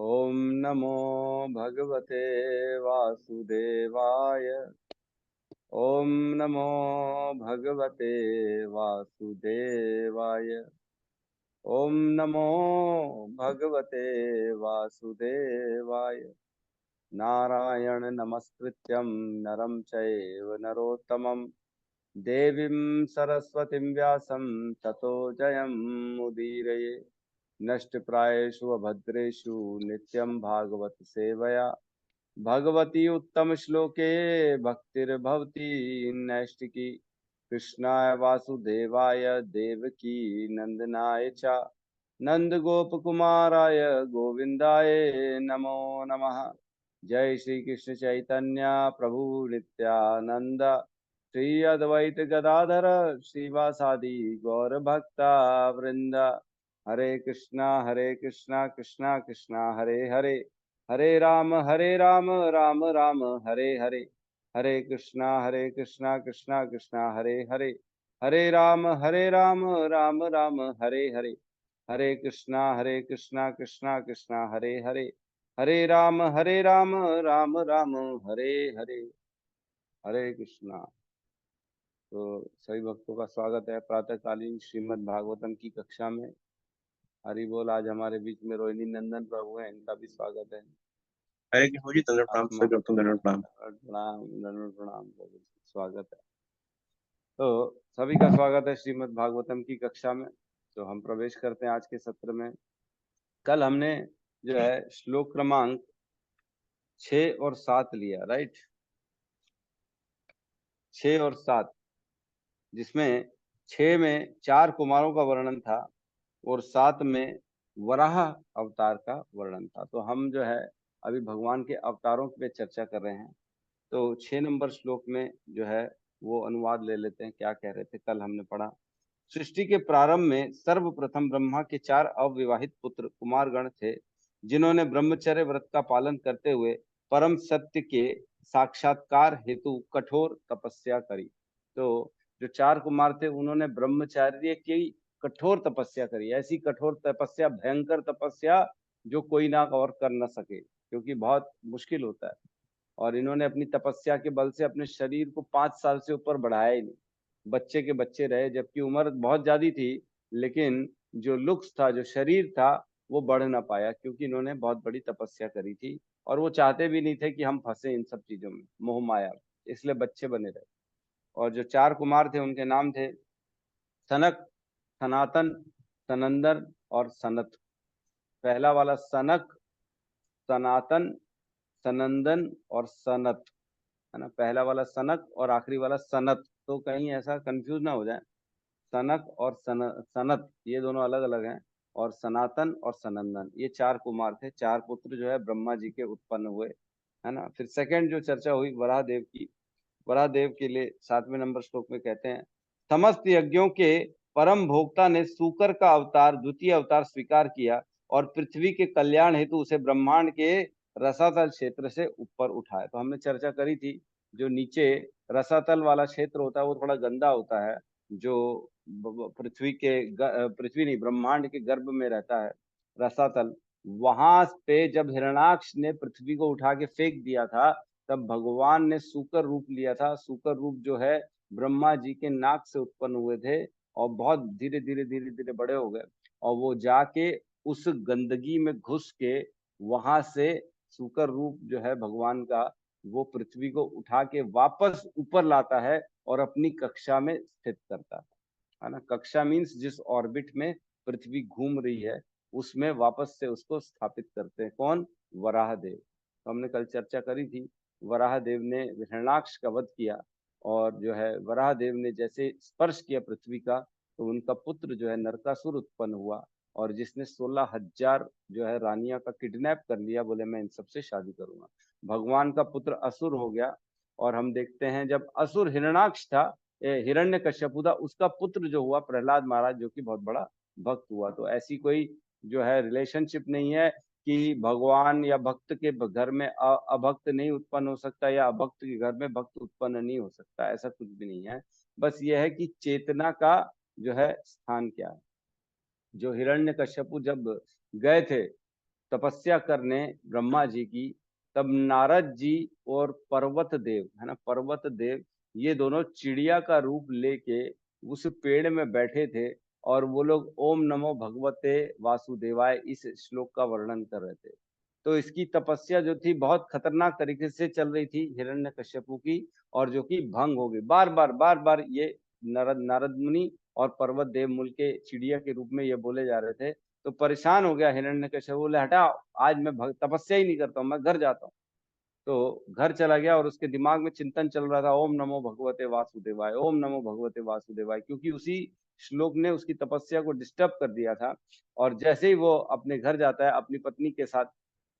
ओम नमो भगवते वासुदेवाय। ओम नमो भगवते वासुदेवाय। ओम नमो भगवते वासुदेवाय। नारायण नमस्कृत्यं नरं चैव नरोत्तमं देवीं सरस्वतीं व्यासं ततो जयमुदीरये। नष्टप्रायेषु अभद्रेषु नित्यं भागवत सेवया भगवती उत्तम श्लोके भक्तिर्भवती नैष्टिकी। कृष्णाय वासुदेवाय देवकी नंदनाय च नंद गोपकुमाराय गोविंदाय नमो नमः। जय श्री कृष्ण चैतन्य प्रभु नित्यानंद श्री अद्वैत गदाधर श्रीवासादि गौर भक्ता वृंद। हरे कृष्णा कृष्णा कृष्णा हरे हरे, हरे राम राम राम हरे हरे। हरे कृष्णा कृष्णा कृष्णा हरे हरे, हरे राम राम राम हरे हरे। हरे कृष्णा कृष्णा कृष्णा हरे हरे, हरे राम राम राम हरे हरे। हरे कृष्णा। तो सभी भक्तों का स्वागत है प्रातःकालीन श्रीमद् भागवतम की कक्षा में। हरि बोल। आज हमारे बीच में रोहिणी नंदन प्रभु हैं, इनका भी स्वागत है। हरे कृष्ण जी, दंडवत प्रणाम। आत्मा सभी भक्तों को दंडवत प्रणाम। प्रणाम, दंडवत प्रणाम प्रभु, स्वागत है। तो सभी का स्वागत है श्रीमद् भागवतम की कक्षा में। तो हम प्रवेश करते हैं आज के सत्र में। कल हमने जो है श्लोक क्रमांक 6 और 7 लिया, राइट। 6 और 7, जिसमें 6 में 4 कुमारों का वर्णन था और 7 में वराह अवतार का वर्णन था। तो हम जो है अभी भगवान के अवतारों पे चर्चा कर रहे हैं। तो 6 नंबर श्लोक में जो है वो अनुवाद ले लेते हैं। क्या कह रहे थे, कल हमने पढ़ा। सृष्टि के प्रारंभ में सर्वप्रथम ब्रह्मा के 4 अविवाहित पुत्र कुमारगण थे, जिन्होंने ब्रह्मचर्य व्रत का पालन करते हुए परम सत्य के साक्षात्कार हेतु कठोर तपस्या करी। तो जो 4 कुमार थे उन्होंने ब्रह्मचर्य की कठोर तपस्या करी। ऐसी कठोर तपस्या, भयंकर तपस्या जो कोई ना और कर न सके, क्योंकि बहुत मुश्किल होता है। और इन्होंने अपनी तपस्या के बल से अपने शरीर को 5 साल से ऊपर बढ़ाया ही नहीं। बच्चे के बच्चे रहे, जबकि उम्र बहुत ज्यादा थी, लेकिन जो लुक्स था, जो शरीर था, वो बढ़ ना पाया, क्योंकि इन्होंने बहुत बड़ी तपस्या करी थी। और वो चाहते भी नहीं थे कि हम फंसे इन सब चीजों में, मोह माया, इसलिए बच्चे बने रहे। और जो 4 कुमार थे उनके नाम थे सनक, सनातन, सनंदन और सनत। पहला वाला सनक, सनातन, सनंदन और सनत, है ना। पहला वाला सनक और आखिरी वाला सनत, तो कहीं ऐसा कंफ्यूज ना हो जाए। सनक और सनत ये दोनों अलग अलग हैं। और सनातन और सनंदन ये 4 कुमार थे। 4 पुत्र जो है ब्रह्मा जी के उत्पन्न हुए, है ना। फिर सेकंड जो चर्चा हुई वराह देव की। वराह देव के लिए 7वें नंबर श्लोक में कहते हैं, समस्त यज्ञों के परम भोक्ता ने सूकर का अवतार, द्वितीय अवतार स्वीकार किया और पृथ्वी के कल्याण हेतु उसे ब्रह्मांड के रसातल क्षेत्र से ऊपर उठाया। तो हमने चर्चा करी थी, जो नीचे रसातल वाला क्षेत्र होता है वो थोड़ा गंदा होता है, जो पृथ्वी नहीं, ब्रह्मांड के गर्भ में रहता है रसातल। वहां पे जब हिरणाक्ष ने पृथ्वी को उठा के फेंक दिया था, तब भगवान ने सूकर रूप लिया था। सूकर रूप जो है ब्रह्मा जी के नाक से उत्पन्न हुए थे और बहुत धीरे धीरे धीरे धीरे बड़े हो गए। और वो जाके उस गंदगी में घुस के वहां से सूकर रूप जो है भगवान का, वो पृथ्वी को उठा के वापस ऊपर लाता है और अपनी कक्षा में स्थित करता है ना। कक्षा मीन्स जिस ऑर्बिट में पृथ्वी घूम रही है उसमें वापस से उसको स्थापित करते हैं। कौन? वराह देव। तो हमने कल चर्चा करी थी, वराह देव ने हिरण्याक्ष का वध किया और जो है वराह देव ने जैसे स्पर्श किया पृथ्वी का, तो उनका पुत्र जो है नरकासुर उत्पन्न हुआ, और जिसने 16,000 जो है रानियां का किडनैप कर लिया, बोले मैं इन सबसे शादी करूंगा। भगवान का पुत्र असुर हो गया। और हम देखते हैं जब असुर हिरण्याक्ष था, हिरण्यकश्यपु था, उसका पुत्र जो हुआ प्रहलाद महाराज, जो कि बहुत बड़ा भक्त हुआ। तो ऐसी कोई जो है रिलेशनशिप नहीं है कि भगवान या भक्त के घर में अभक्त नहीं उत्पन्न हो सकता या अभक्त के घर में भक्त उत्पन्न नहीं हो सकता, ऐसा कुछ भी नहीं है। बस यह है कि चेतना का जो है स्थान क्या है। जो हिरण्यकश्यपु जब गए थे तपस्या करने ब्रह्मा जी की, तब नारद जी और पर्वत देव, है ना, पर्वत देव, ये दोनों चिड़िया का रूप लेके उस पेड़ में बैठे थे और वो लोग ओम नमो भगवते वासुदेवाय इस श्लोक का वर्णन कर रहे थे। तो इसकी तपस्या जो थी बहुत खतरनाक तरीके से चल रही थी हिरण्यकश्यपु की, और जो कि भंग हो गई। बार बार ये नारद मुनि और पर्वत देव मूल के चिड़िया के रूप में ये बोले जा रहे थे। तो परेशान हो गया हिरण्यकश्यप, बोले हटाओ, आज मैं तपस्या ही नहीं करता हूँ, मैं घर जाता हूँ। तो घर चला गया और उसके दिमाग में चिंतन चल रहा था, ओम नमो भगवते वासुदेवाय, ओम नमो भगवते वासुदेवाय, क्योंकि उसी श्लोक ने उसकी तपस्या को डिस्टर्ब कर दिया था। और जैसे ही वो अपने घर जाता है, अपनी पत्नी के साथ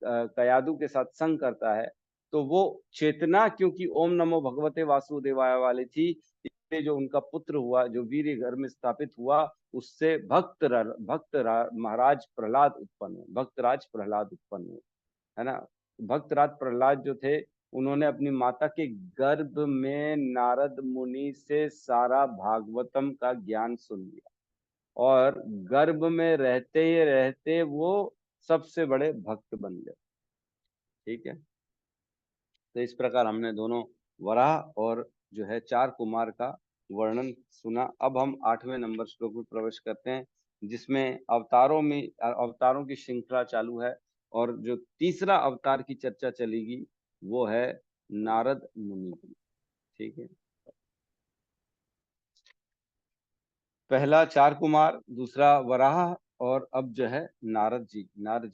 कयादु के साथ संग करता है, तो वो चेतना, क्योंकि ओम नमो भगवते वासुदेवाय वाली थी, इससे जो उनका पुत्र हुआ, जो वीर घर में स्थापित हुआ, उससे महाराज प्रहलाद उत्पन्न हुए, भक्तराज प्रहलाद उत्पन्न हुए, है ना। भक्तराज प्रहलाद जो थे, उन्होंने अपनी माता के गर्भ में नारद मुनि से सारा भागवतम का ज्ञान सुन लिया, और गर्भ में रहते ही रहते वो सबसे बड़े भक्त बन गए। ठीक है, तो इस प्रकार हमने दोनों वराह और जो है 4 कुमार का वर्णन सुना। अब हम 8वें नंबर श्लोक में प्रवेश करते हैं, जिसमें अवतारों की श्रृंखला चालू है, और जो तीसरा अवतार की चर्चा चलेगी वो है नारद मुनि की। ठीक है, पहला 4 कुमार, दूसरा वराह, और अब जो है नारद जी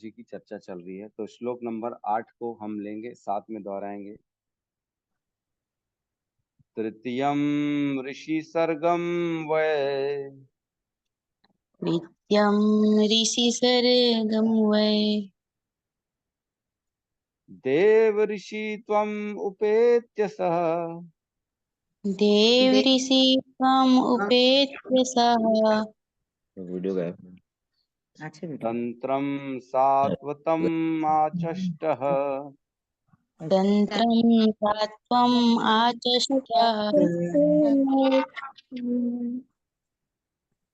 की चर्चा चल रही है। तो श्लोक नंबर 8 को हम लेंगे, साथ में दोहराएंगे। तृतीयं ऋषि सर्गम वै, नित्यं ऋषिसर्गं वै, देव ऋषि त्वम् उपेत्य सः, देवऋषि त्वम् उपेत्य सः, वीडियो गायब। तंत्रं सात्वतम् आचष्टः, तन्त्रं सात्वम् आचष्टः,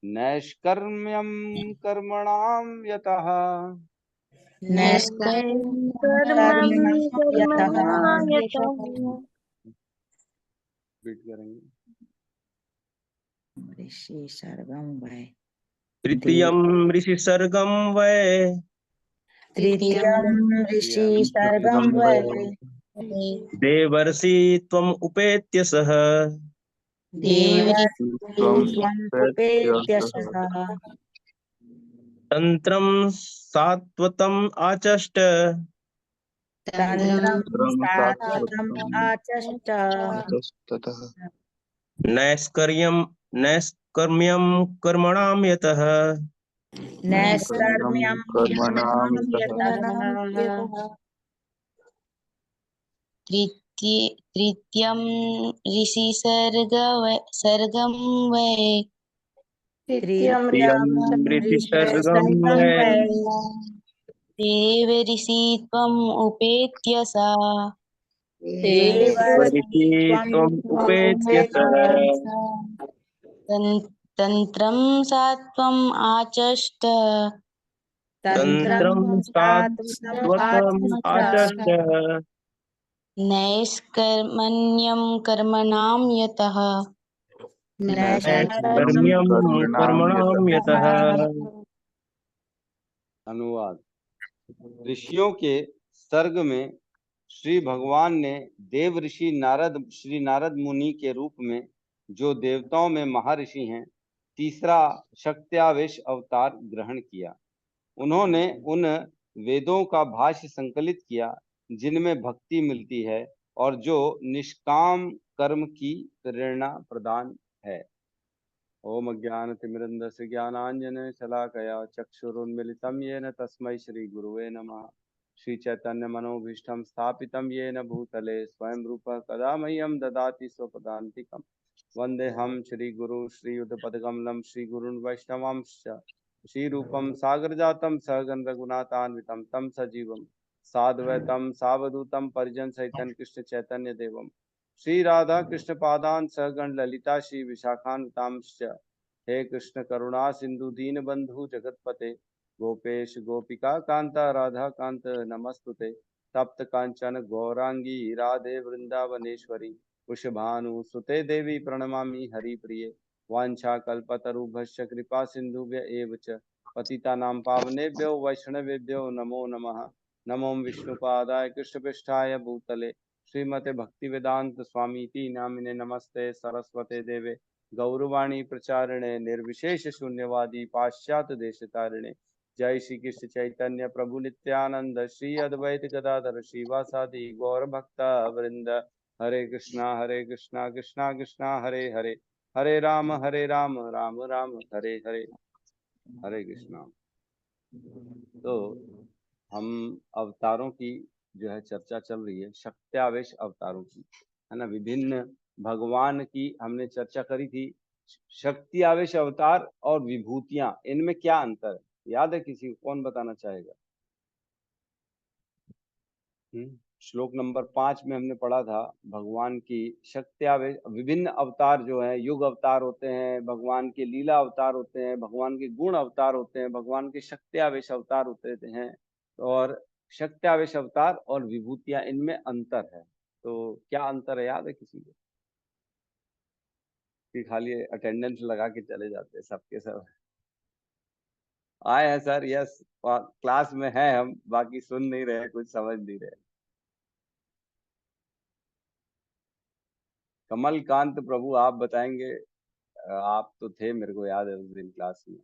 नैष्कर्म्यं कर्मणां यतः, नैष्कर्म्यं कर्मणां यतः। बीट करेंगे। ऋषि सर्गम वै, तृतीयं ऋषि सर्गम वै, तृतीयं ऋषि सर्गम वै, देवर्षि त्वम् उपेत्य सः, देवर्षि त्वम् उपेत्य सः, तंत्रं सात्वतम् आचष्ट, तन्त्रं सात्वतम् आचष्ट, नैष्कर्म्यं कर्मणां यतः, नैष्कर्म्यं कर्मणां यतः, तृतीयं सर्गं वै, तृतीयं ऋषि ऋषि सर्गम सर्गं वै, वै, देवऋषि त्वम् उपेत्य सः, देवर्षि देवर्षि त्वम् उपेत्य सः, तन्त्रं सात्वम् आचष्ट, तन्त्रं तंत्रं सात्वतम् सात्वतम् आचष्ट, आचष्ट, नैष्कर्मण्यं कर्मणां यतः, नैष्कर्म्यं कर्मणां यतः। अनुवाद। ऋषियों के सर्ग में श्री भगवान ने देव ऋषि श्री नारद मुनि के रूप में, जो देवताओं में महर्षि हैं, तीसरा शक्त्यावेश अवतार ग्रहण किया। उन्होंने उन वेदों का भाष्य संकलित किया जिनमें भक्ति मिलती है और जो निष्काम कर्म की प्रेरणा प्रदान है। ओम अज्ञानतिमिरन्धस्य ज्ञानाञ्जनशलाकया चक्षुरुन्मिलितं येन तस्मै श्रीगुरुवे नमः। श्रीचैतन्यमनोभीष्टं स्थापितं येन भूतले स्वयं रूपः कदा मह्यं ददाति स्वपदान्तिकं। वन्देऽहं श्रीगुरु श्रीयुतपदकमलं श्रीगुरून् वैष्णवांश्च। श्रीरूपं सागरजातं सहगण रघुनाथान्वितं तं सजीवं साद्वैतं सावधूतं परिजनसहितं कृष्ण चैतन्य देवम् श्री राधा कृष्ण पादान सहगण ललिता श्री विशाखान्वितांश्च। हे कृष्ण करुणा सिंधु दीन बंधु जगतपते गोपेश गोपिका कांता राधा कांत नमस्तुते। तप्त कांचन गौरांगी राधे वृंदावनेश्वरी वृषभानु सुते देवी प्रणमामि हरिप्रिये। वांछा कल्पतरुभ्यश्च कृपा सिन्धुभ्य एव च पतितानां पावनेभ्यो वैष्णवेभ्यो नमो नमः। नमो विष्णुपादाय कृष्णपृष्ठाय भूतले श्रीमते भक्तिवेदांत स्वामीति नामिने नमस्ते सरस्वते देवे गौरवाणी प्रचारिणे निर्विशेष शून्यवादी पाश्चात्य देशतारिणे। जय श्री कृष्ण चैतन्य प्रभु नित्यानंद श्री अद्वैत गदाधर श्रीवासादि गौर भक्ता वृंद। हरे कृष्णा कृष्णा कृष्णा हरे हरे, हरे राम राम राम हरे हरे। हरे कृष्णा। तो हम अवतारों की जो है चर्चा चल रही है, शक्त्यावेश अवतारों की, है ना। विभिन्न भगवान की हमने चर्चा करी थी। शक्ति आवेश अवतार और विभूतियां, इनमें क्या अंतर है, याद है किसी को? कौन बताना चाहेगा? श्लोक नंबर 5 में हमने पढ़ा था भगवान की शक्त्यावेश, विभिन्न अवतार जो है, युग अवतार होते हैं, भगवान के लीला अवतार होते हैं, भगवान के गुण अवतार होते हैं, भगवान के शक्त्यावेश अवतार होते हैं। और शक्त्यावेश अवतार और विभूतियां, इनमें अंतर है। तो क्या अंतर है, याद है किसी को? कि खाली अटेंडेंस लगा के चले जाते हैं सबके सब? आए हैं सर, यस, क्लास में है हम, बाकी सुन नहीं रहे, कुछ समझ नहीं रहे। कमलकांत प्रभु आप बताएंगे, आप तो थे, मेरे को याद है उस दिन क्लास में।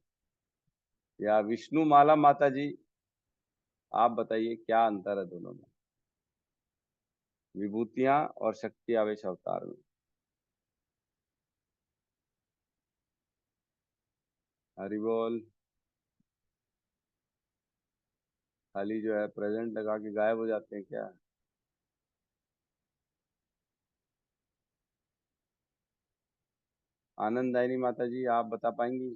या विष्णु माला माता जी, आप बताइए क्या अंतर है दोनों में, विभूतियां और शक्ति आवेश अवतार में? हरि बोल। खाली जो है प्रेजेंट लगा के गायब हो जाते हैं क्या? आनंदायनी माता जी आप बता पाएंगी?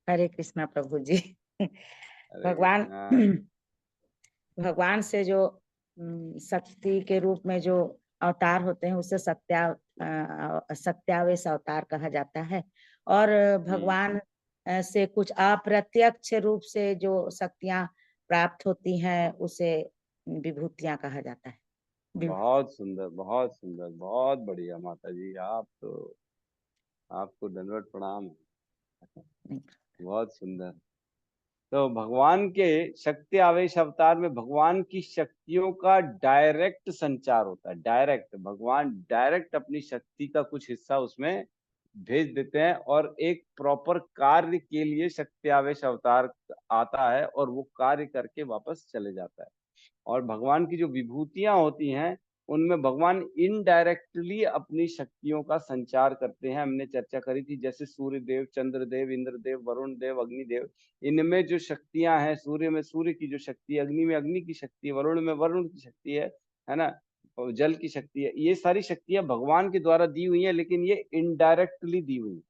हरे कृष्णा प्रभु जी। अरे भगवान कृष्णा। भगवान से जो शक्ति के रूप में जो अवतार होते हैं उसे सत्यावेश अवतार कहा जाता है। और भगवान से कुछ अप्रत्यक्ष रूप से जो शक्तियां प्राप्त होती हैं उसे विभूतियां कहा जाता है। बहुत सुंदर, बहुत सुंदर, बहुत बढ़िया माता जी, आप तो, आपको दंडवत प्रणाम है। बहुत सुंदर। तो भगवान के शक्ति आवेश अवतार में भगवान की शक्तियों का डायरेक्ट संचार होता है। डायरेक्ट भगवान डायरेक्ट अपनी शक्ति का कुछ हिस्सा उसमें भेज देते हैं और एक प्रॉपर कार्य के लिए शक्ति आवेश अवतार आता है और वो कार्य करके वापस चले जाता है। और भगवान की जो विभूतियां होती हैं उनमें भगवान इनडायरेक्टली अपनी शक्तियों का संचार करते हैं। हमने चर्चा करी थी, जैसे सूर्य देव, चंद्र देव, इंद्र देव, वरुण देव, अग्नि देव, इनमें जो शक्तियां हैं, सूर्य में सूर्य की जो शक्ति है, अग्नि में अग्नि की शक्ति है, वरुण में वरुण की शक्ति है ना, और जल की शक्ति है, ये सारी शक्तियां भगवान के द्वारा दी हुई है, लेकिन ये इनडायरेक्टली दी हुई,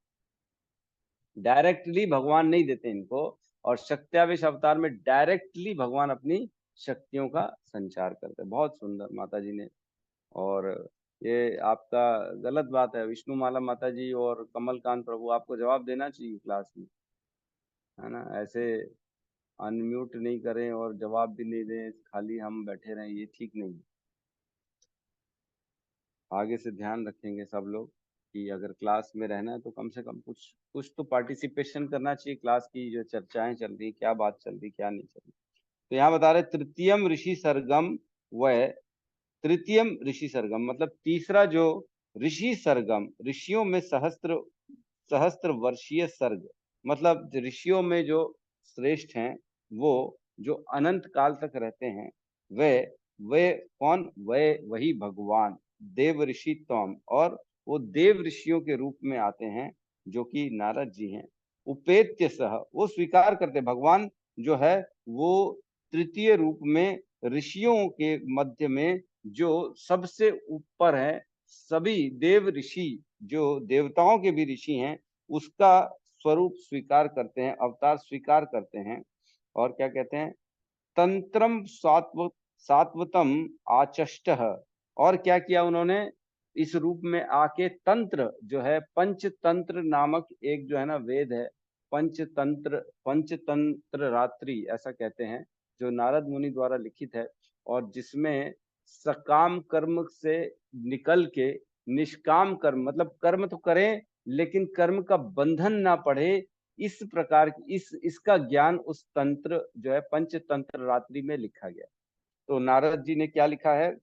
डायरेक्टली भगवान नहीं देते इनको। और शक्त्यावेश अवतार में डायरेक्टली भगवान अपनी शक्तियों का संचार करते हैं। बहुत सुंदर माता जी ने। और ये आपका गलत बात है, विष्णु माला माता जी और कमलकांत प्रभु, आपको जवाब देना चाहिए क्लास में, है ना। ऐसे अनम्यूट नहीं करें और जवाब भी नहीं दें, खाली हम बैठे रहें, ये ठीक नहीं है। आगे से ध्यान रखेंगे सब लोग कि अगर क्लास में रहना है तो कम से कम कुछ कुछ तो पार्टिसिपेशन करना चाहिए। क्लास की जो चर्चाएं चल रही, क्या बात चल रही, क्या नहीं चल रही। तो यहाँ बता रहे तृतीयम ऋषि सरगम, वह तृतीयम ऋषि सरगम मतलब तीसरा जो ऋषि सरगम, ऋषियों में सहस्त्र सहस्त्र वर्षीय सर्ग, मतलब ऋषियों में जो श्रेष्ठ हैं वो जो अनंत काल तक रहते हैं, वे कौन? वे वही भगवान देव ऋषि तम, और वो देव ऋषियों के रूप में आते हैं जो कि नारद जी हैं। उपेत्य सह, वो स्वीकार करते, भगवान जो है वो तृतीय रूप में ऋषियों के मध्य में जो सबसे ऊपर है, सभी देव ऋषि जो देवताओं के भी ऋषि हैं उसका स्वरूप स्वीकार करते हैं, अवतार स्वीकार करते हैं। और क्या कहते हैं? तंत्रम सात्वतम आचष्ट, और क्या किया उन्होंने? इस रूप में आके तंत्र जो है, पंचतंत्र नामक एक जो है ना वेद है, पंचतंत्र रात्रि ऐसा कहते हैं, जो नारद मुनि द्वारा लिखित है, और जिसमें सकाम कर्म से निकल के निष्काम कर्म, मतलब कर्म तो करें लेकिन कर्म का बंधन ना पड़े, इस प्रकार की इसका ज्ञान उस तंत्र जो है पंचतंत्र रात्रि में लिखा गया। तो नारद जी ने क्या लिखा है,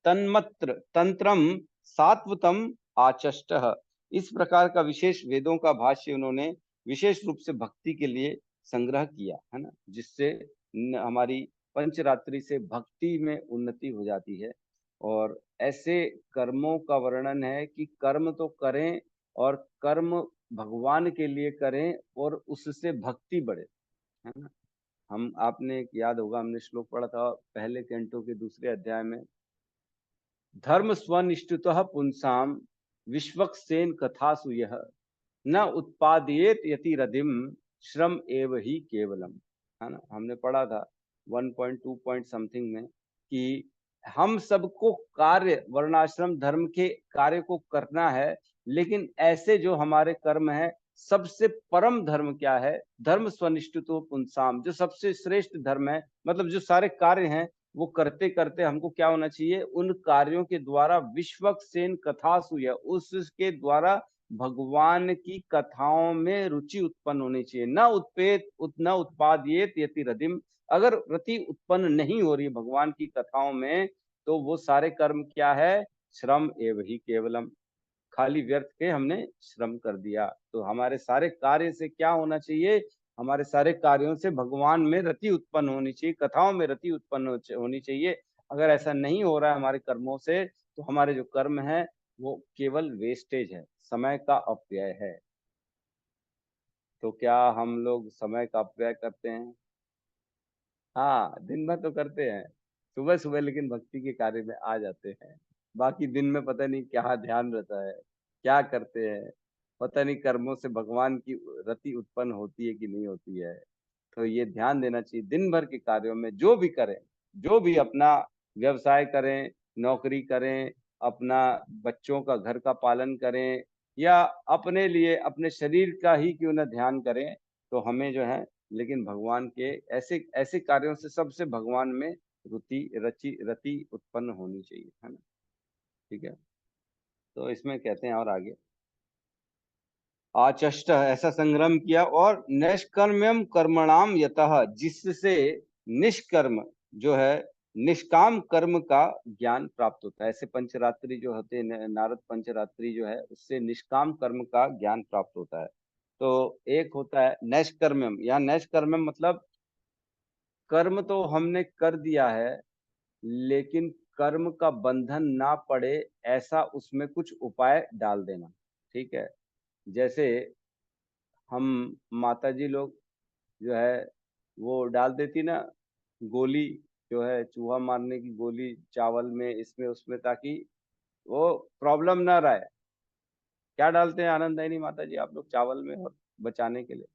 तन्मत्र तंत्रम सात्वतम आचष्टः, इस प्रकार का विशेष वेदों का भाष्य उन्होंने विशेष रूप से भक्ति के लिए संग्रह किया है ना, जिससे हमारी पंचरात्रि से भक्ति में उन्नति हो जाती है। और ऐसे कर्मों का वर्णन है कि कर्म तो करें और कर्म भगवान के लिए करें और उससे भक्ति बढ़े, है ना। हम आपने याद होगा, हमने श्लोक पढ़ा था पहले कैंटो के दूसरे अध्याय में, धर्म स्वनिष्ठुतः पुंसाम विश्वक्सेन कथासु यह न उत्पादयेत यति रधिम श्रम एव ही केवलम, है ना। हमने पढ़ा था 1.2 पॉइंट समथिंग में कि हम सबको कार्य वर्णाश्रम धर्म के कार्य को करना है, लेकिन ऐसे जो हमारे कर्म है, सबसे परम धर्म क्या है, धर्म स्वनिष्ठितो पुंसाम, जो सबसे श्रेष्ठ धर्म है, मतलब जो सारे कार्य हैं वो करते करते हमको क्या होना चाहिए, उन कार्यों के द्वारा विश्वक्सेन कथासु यह, उसके द्वारा भगवान की कथाओं में रुचि उत्पन्न होनी चाहिए। न उत्पादयेत यति रतिम, अगर रति उत्पन्न नहीं हो रही भगवान की कथाओं में, तो वो सारे कर्म क्या है, श्रम एव ही केवलम, खाली व्यर्थ के हमने श्रम कर दिया। तो हमारे सारे कार्य से क्या होना चाहिए, हमारे सारे कार्यों से भगवान में रति उत्पन्न होनी चाहिए, कथाओं में रति उत्पन्न होनी चाहिए। अगर ऐसा नहीं हो रहा है हमारे कर्मों से, तो हमारे जो कर्म है वो केवल वेस्टेज है, समय का अपव्यय है। तो क्या हम लोग समय का अपव्यय करते हैं? हाँ, दिन भर तो करते हैं, सुबह सुबह लेकिन भक्ति के कार्य में आ जाते हैं, बाकी दिन में पता नहीं क्या ध्यान रहता है, क्या करते हैं, पता नहीं कर्मों से भगवान की रति उत्पन्न होती है कि नहीं होती है। तो ये ध्यान देना चाहिए, दिन भर के कार्यों में जो भी करें, जो भी अपना व्यवसाय करें, नौकरी करें, अपना बच्चों का घर का पालन करें, या अपने लिए अपने शरीर का ही क्यों ना ध्यान करें, तो हमें जो है लेकिन भगवान के ऐसे ऐसे कार्यों से सबसे भगवान में रति उत्पन्न होनी चाहिए, है ना। ठीक है, तो इसमें कहते हैं और आगे, आचष्ट ऐसा संग्राम किया, और निष्कर्म्यम कर्मणाम यतः, जिससे निष्कर्म जो है निष्काम कर्म का ज्ञान प्राप्त होता है। ऐसे पंचरात्रि जो होते हैं, नारद पंचरात्रि जो है, उससे निष्काम कर्म का ज्ञान प्राप्त होता है। तो एक होता है नैष्कर्म्यम, या नैष्कर्म्यम मतलब कर्म तो हमने कर दिया है, लेकिन कर्म का बंधन ना पड़े, ऐसा उसमें कुछ उपाय डाल देना। ठीक है, जैसे हम माता जी लोग जो है वो डाल देती ना गोली, जो है चूहा मारने की गोली चावल में, इसमें उसमें, ताकि वो प्रॉब्लम ना रहे। क्या डालते हैं आनंददायिनी माता जी आप लोग चावल में और बचाने के लिए?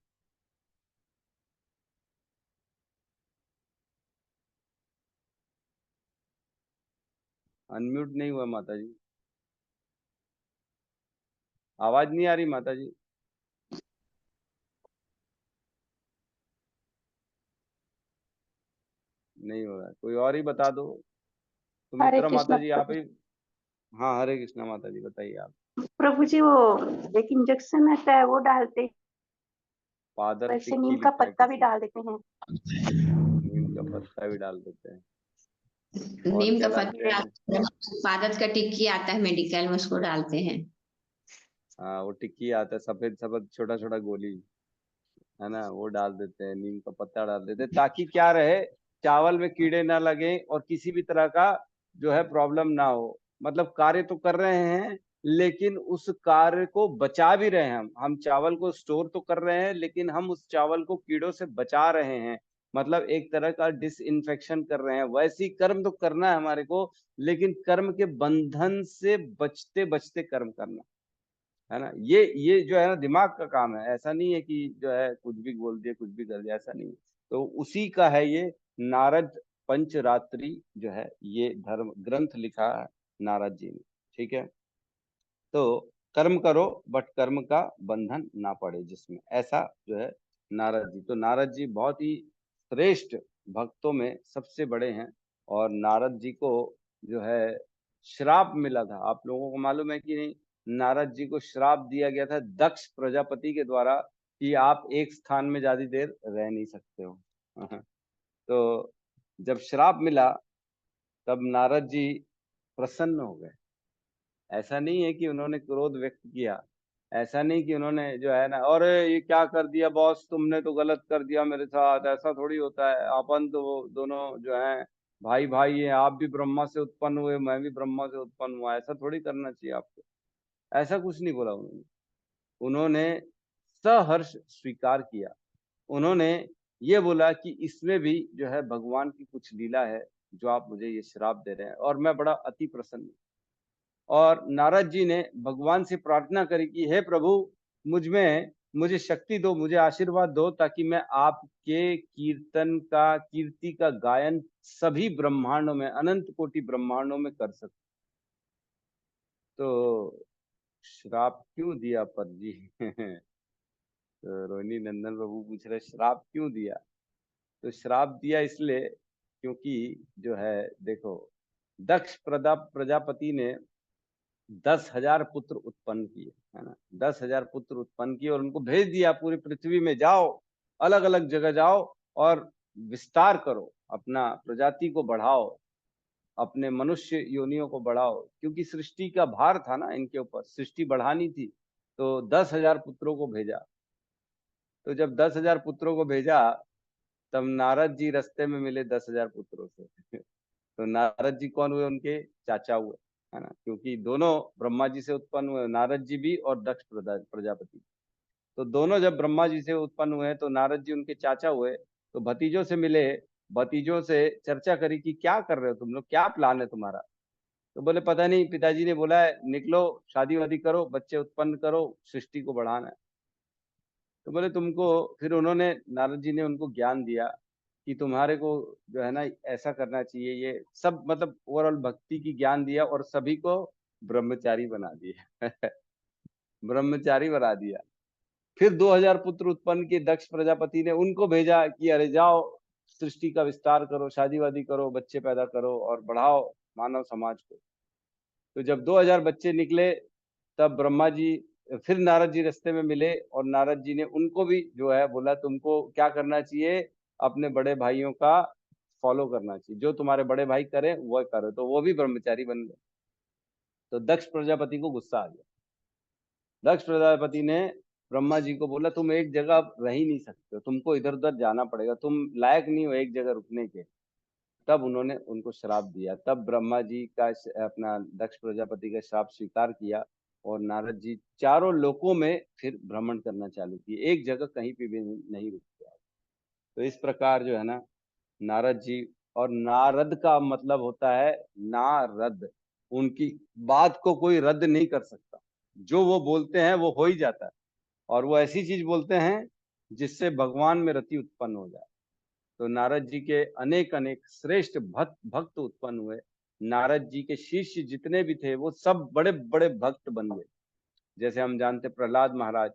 अनम्यूट नहीं हुआ माता जी, आवाज नहीं आ रही माता जी। नहीं हो रहा है, कोई और ही बता दो। हरे सुमित्रा माता कृष्णा जी आप ही। हाँ, हरे कृष्णा माता जी, बताइए आप। प्रभु जी, वो एक इंजेक्शन आता है वो डालते हैं, पादर वैसे टिक्की नीम का लिखा है पत्ता भी किसी, डाल देते हैं। नीम का पत्ता भी डाल देते हैं। और नीम क्या का डालते हैं? पत्ता, पादत का टिक्की आता है मेडिकल में, उसको डालते हैं। हाँ, वो टिक्की आता है, सफेद सफेद छोटा छोटा गोली, है ना, वो डाल देते हैं, नीम का पत्ता डाल देते हैं, ताकि क्या रहे, चावल में कीड़े ना लगे और किसी भी तरह का जो है प्रॉब्लम ना हो। मतलब कार्य तो कर रहे हैं, लेकिन उस कार्य को बचा भी रहे हैं। हम चावल को स्टोर तो कर रहे हैं, लेकिन हम उस चावल को कीड़ों से बचा रहे हैं, मतलब एक तरह का डिसइंफेक्शन कर रहे हैं। वैसी कर्म तो करना है हमारे को, लेकिन कर्म के बंधन से बचते बचते कर्म करना है ना। ये जो है ना दिमाग का काम है, ऐसा नहीं है कि जो है कुछ भी बोल दिया कुछ भी कर दिया, ऐसा नहीं। तो उसी का है ये नारद पंचरात्रि जो है, ये धर्म ग्रंथ लिखा है नारद जी ने। ठीक है, तो कर्म करो बट कर्म का बंधन ना पड़े जिसमें, ऐसा जो है नारद जी। तो नारद जी बहुत ही श्रेष्ठ भक्तों में सबसे बड़े हैं। और नारद जी को जो है श्राप मिला था, आप लोगों को मालूम है कि नहीं? नारद जी को श्राप दिया गया था दक्ष प्रजापति के द्वारा कि आप एक स्थान में ज्यादा देर रह नहीं सकते हो। तो जब श्राप मिला तब नारद जी प्रसन्न हो गए। ऐसा नहीं है कि उन्होंने क्रोध व्यक्त किया, ऐसा नहीं कि उन्होंने जो है ना, और ये क्या कर दिया बॉस, तुमने तो गलत कर दिया मेरे साथ, ऐसा थोड़ी होता है। अपन तो वो दोनों जो है भाई भाई हैं, आप भी ब्रह्मा से उत्पन्न हुए, मैं भी ब्रह्मा से उत्पन्न हुआ, ऐसा थोड़ी करना चाहिए आपको। ऐसा कुछ नहीं बोला उन्होंने। उन्होंने सहर्ष स्वीकार किया। उन्होंने ये बोला कि इसमें भी जो है भगवान की कुछ लीला है जो आप मुझे ये श्राप दे रहे हैं, और मैं बड़ा अति प्रसन्न हूं। और नारद जी ने भगवान से प्रार्थना करी कि हे प्रभु, मुझे शक्ति दो, मुझे आशीर्वाद दो, ताकि मैं आपके कीर्ति का गायन सभी ब्रह्मांडों में, अनंत कोटि ब्रह्मांडों में कर सकूं। तो श्राप क्यों दिया पर जी? तो रोहिणी नंदन प्रभु पूछ रहे श्राप क्यों दिया? तो श्राप दिया इसलिए क्योंकि जो है देखो, दक्ष प्रजापति ने 10,000 पुत्र उत्पन्न किए, है ना। 10,000 पुत्र उत्पन्न किए और उनको भेज दिया पूरी पृथ्वी में, जाओ अलग अलग जगह जाओ और विस्तार करो, अपना प्रजाति को बढ़ाओ, अपने मनुष्य योनियों को बढ़ाओ, क्योंकि सृष्टि का भार था ना इनके ऊपर, सृष्टि बढ़ानी थी। तो 10,000 पुत्रों को भेजा। तो जब 10,000 पुत्रों को भेजा तब नारद जी रास्ते में मिले 10,000 पुत्रों से। तो नारद जी कौन हुए? उनके चाचा हुए, है ना, क्योंकि दोनों ब्रह्मा जी से उत्पन्न हुए, नारद जी भी और दक्ष प्रजापति। तो दोनों जब ब्रह्मा जी से उत्पन्न हुए तो नारद जी उनके चाचा हुए। तो भतीजों से मिले, भतीजों से चर्चा करी कि क्या कर रहे हो तुम लोग, क्या प्लान है तुम्हारा? तो बोले पता नहीं, पिताजी ने बोला है निकलो, शादी वादी करो, बच्चे उत्पन्न करो, सृष्टि को बढ़ाना है। तो बोले तुमको, फिर उन्होंने, नारद जी ने उनको ज्ञान दिया कि तुम्हारे को जो है ना ऐसा करना चाहिए, ये सब मतलब ओवरऑल भक्ति की ज्ञान दिया और सभी को ब्रह्मचारी बना दिया। ब्रह्मचारी बना दिया। फिर 2,000 पुत्र उत्पन्न किए दक्ष प्रजापति ने, उनको भेजा कि अरे जाओ सृष्टि का विस्तार करो, शादी वादी करो, बच्चे पैदा करो और बढ़ाओ मानव समाज को। तो जब 2,000 बच्चे निकले तब ब्रह्मा जी, फिर नारद जी रास्ते में मिले और नारद जी ने उनको भी जो है बोला तुमको क्या करना चाहिए, अपने बड़े भाइयों का फॉलो करना चाहिए, जो तुम्हारे बड़े भाई करें वो करो। तो वो भी ब्रह्मचारी बन गए। तो दक्ष प्रजापति को गुस्सा आ गया। दक्ष प्रजापति ने ब्रह्मा जी को बोला तुम एक जगह रह ही नहीं सकते हो, तुमको इधर उधर जाना पड़ेगा, तुम लायक नहीं हो एक जगह रुकने के। तब उन्होंने उनको श्राप दिया। तब ब्रह्मा जी का अपना दक्ष प्रजापति का श्राप स्वीकार किया और नारद जी चारों लोकों में फिर भ्रमण करना चालू किए, एक जगह कहीं पे भी नहीं रुकते। तो इस प्रकार जो है ना नारद जी, और नारद का मतलब होता है नारद, उनकी बात को कोई रद्द नहीं कर सकता, जो वो बोलते हैं वो हो ही जाता है। और वो ऐसी चीज बोलते हैं जिससे भगवान में रति उत्पन्न हो जाए। तो नारद जी के अनेक अनेक श्रेष्ठ भक्त उत्पन्न हुए। नारद जी के शिष्य जितने भी थे वो सब बड़े बड़े भक्त बन गए। जैसे हम जानते प्रहलाद महाराज,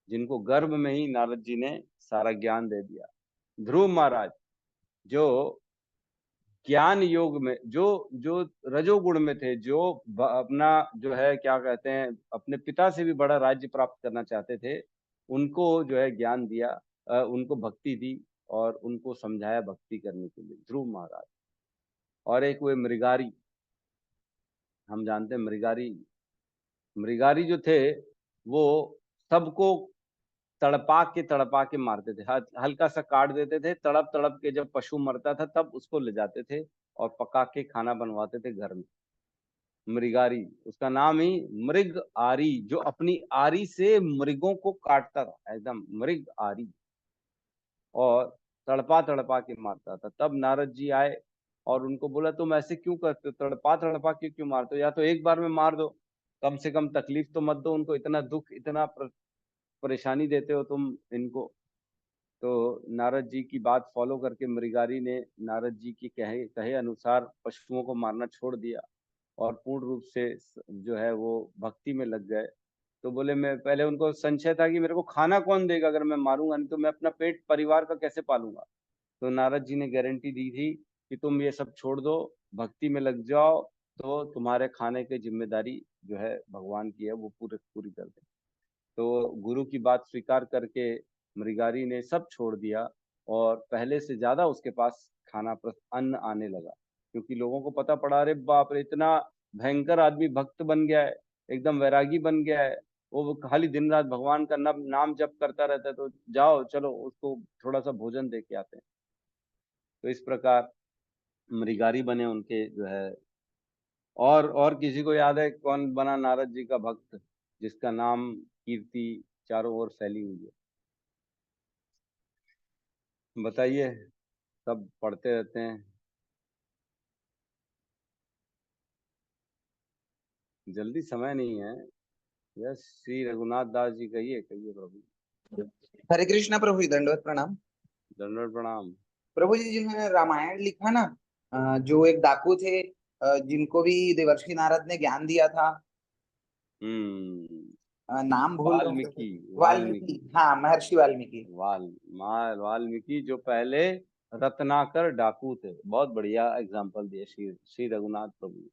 जिनको गर्भ में ही नारद जी ने सारा ज्ञान दे दिया। ध्रुव महाराज, जो ज्ञान योग में जो जो रजोगुण में थे, जो अपना जो है क्या कहते हैं, अपने पिता से भी बड़ा राज्य प्राप्त करना चाहते थे, उनको जो है ज्ञान दिया, उनको भक्ति दी और उनको समझाया भक्ति करने के लिए, ध्रुव महाराज। और एक वे मृगारी, हम जानते हैं मृगारी, मृगारी जो थे वो सबको तड़पा के मारते थे, हल्का सा काट देते थे, तड़प तड़प के जब पशु मरता था तब उसको ले जाते थे और पका के खाना बनवाते थे घर में। मृगारी, उसका नाम ही मृग आरी, जो अपनी आरी से मृगों को काटता था, एकदम मृग आरी, और तड़पा तड़पा के मारता था। तब नारद जी आए और उनको बोला तुम ऐसे क्यों करते हो, तड़पा तड़पा के क्यों मारते हो, या तो एक बार में मार दो, कम से कम तकलीफ तो मत दो उनको, इतना दुख इतना परेशानी देते हो तुम इनको। तो नारद जी की बात फॉलो करके मृगारी ने नारद जी की कहे कहे अनुसार पशुओं को मारना छोड़ दिया और पूर्ण रूप से जो है वो भक्ति में लग गए। तो बोले, मैं पहले उनको संशय था कि मेरे को खाना कौन देगा, अगर मैं मारूंगा नहीं तो मैं अपना पेट परिवार का कैसे पालूंगा। तो नारद जी ने गारंटी दी थी कि तुम ये सब छोड़ दो, भक्ति में लग जाओ, तो तुम्हारे खाने की जिम्मेदारी जो है भगवान की है, वो पूरी कर दे। तो गुरु की बात स्वीकार करके मृगारी ने सब छोड़ दिया और पहले से ज्यादा उसके पास खाना अन्न आने लगा, क्योंकि लोगों को पता पड़ा, अरे बाप रे, इतना भयंकर आदमी भक्त बन गया है, एकदम वैरागी बन गया है, वो खाली दिन रात भगवान का नाम जप करता रहता है, तो जाओ चलो उसको थोड़ा सा भोजन दे के आते हैं। तो इस प्रकार मृगारी बने उनके जो है। और किसी को याद है कौन बना नारद जी का भक्त, जिसका नाम कीर्ति चारों ओर फैली हुई है? बताइए, सब पढ़ते रहते हैं, जल्दी समय नहीं है। यस, श्री रघुनाथ दास जी, कहिए कहिए प्रभु। हरे कृष्णा प्रभु जी, दंडवत प्रणाम। दंडवत प्रणाम। प्रभु जी, जिन्होंने रामायण लिखा ना, जो एक डाकू थे, जिनको भी देवर्षि नारद ने ज्ञान दिया था, हम्म नाम भूल रहा हूँ। वाल्मीकि। वाल्मीकि, हाँ, महर्षि वाल्मीकि। वाल्मीकि जो पहले रत्नाकर डाकू थे। बहुत बढ़िया एग्जाम्पल दिए श्री रघुनाथ प्रभु।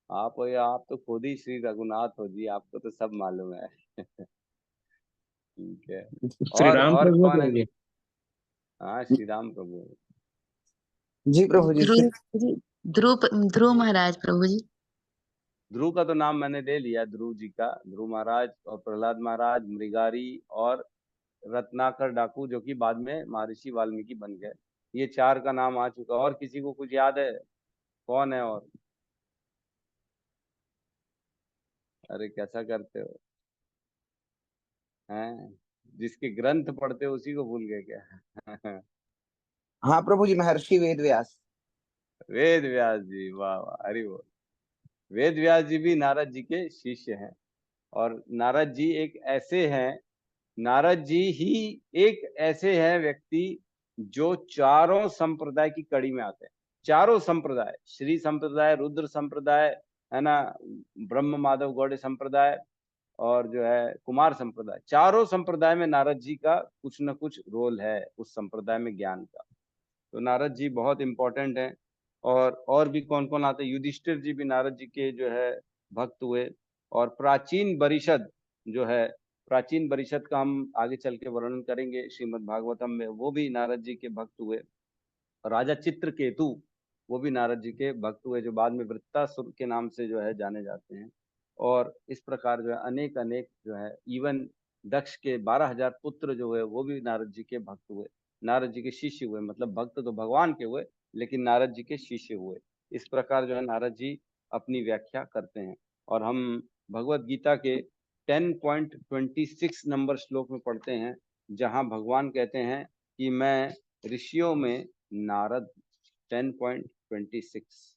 आप तो खुद ही श्री रघुनाथ हो जी, आपको तो सब मालूम है। ठीक है। श्री राम और प्रभु कौन है? प्रभु जी। हाँ, श्री राम प्रभु। जी प्रभु जी। ध्रुव ध्रुव ध्रुव महाराज प्रभु जी। ध्रुव का तो नाम मैंने ले लिया, ध्रुव जी का, ध्रुव महाराज और प्रहलाद महाराज, मृगारी और रत्नाकर डाकू, जो कि बाद में महर्षि वाल्मीकि बन गए। ये चार का नाम आ चुका। और किसी को कुछ याद है कौन है? और अरे कैसा करते हो हैं, जिसके ग्रंथ पढ़ते हो उसी को भूल गए क्या? हाँ प्रभु जी, महर्षि वेद व्यास। वेद व्यास जी, वाह वाह, हरि बोल। वेद व्यास जी भी नारद जी के शिष्य हैं। और नारद जी एक ऐसे हैं, नारद जी ही एक ऐसे हैं व्यक्ति जो चारों संप्रदाय की कड़ी में आते हैं। चारों संप्रदाय, श्री संप्रदाय, रुद्र संप्रदाय, है ना, ब्रह्म माधव गौड़ संप्रदाय, और जो है कुमार संप्रदाय, चारों संप्रदाय में नारद जी का कुछ न कुछ रोल है उस संप्रदाय में ज्ञान का। तो नारद जी बहुत इंपॉर्टेंट हैं। और भी कौन कौन आते हैं? युधिष्ठिर जी भी नारद जी के जो है भक्त हुए। और प्राचीन परिषद जो है, प्राचीन परिषद का हम आगे चल के वर्णन करेंगे श्रीमद् भागवतम में, वो भी नारद जी के भक्त हुए। राजा चित्रकेतु, वो भी नारद जी के भक्त हुए, जो बाद में वृत्तासुर के नाम से जो है जाने जाते हैं। और इस प्रकार जो है अनेक अनेक जो है, इवन दक्ष के 12,000 पुत्र जो है वो भी नारद जी के भक्त हुए, नारद जी के शिष्य हुए। मतलब भक्त तो भगवान के हुए, लेकिन नारद जी के शिष्य हुए। इस प्रकार जो है नारद जी अपनी व्याख्या करते हैं। और हम भगवत गीता के 10.26 नंबर श्लोक में पढ़ते हैं, जहां भगवान कहते हैं कि मैं ऋषियों में नारद। 10.26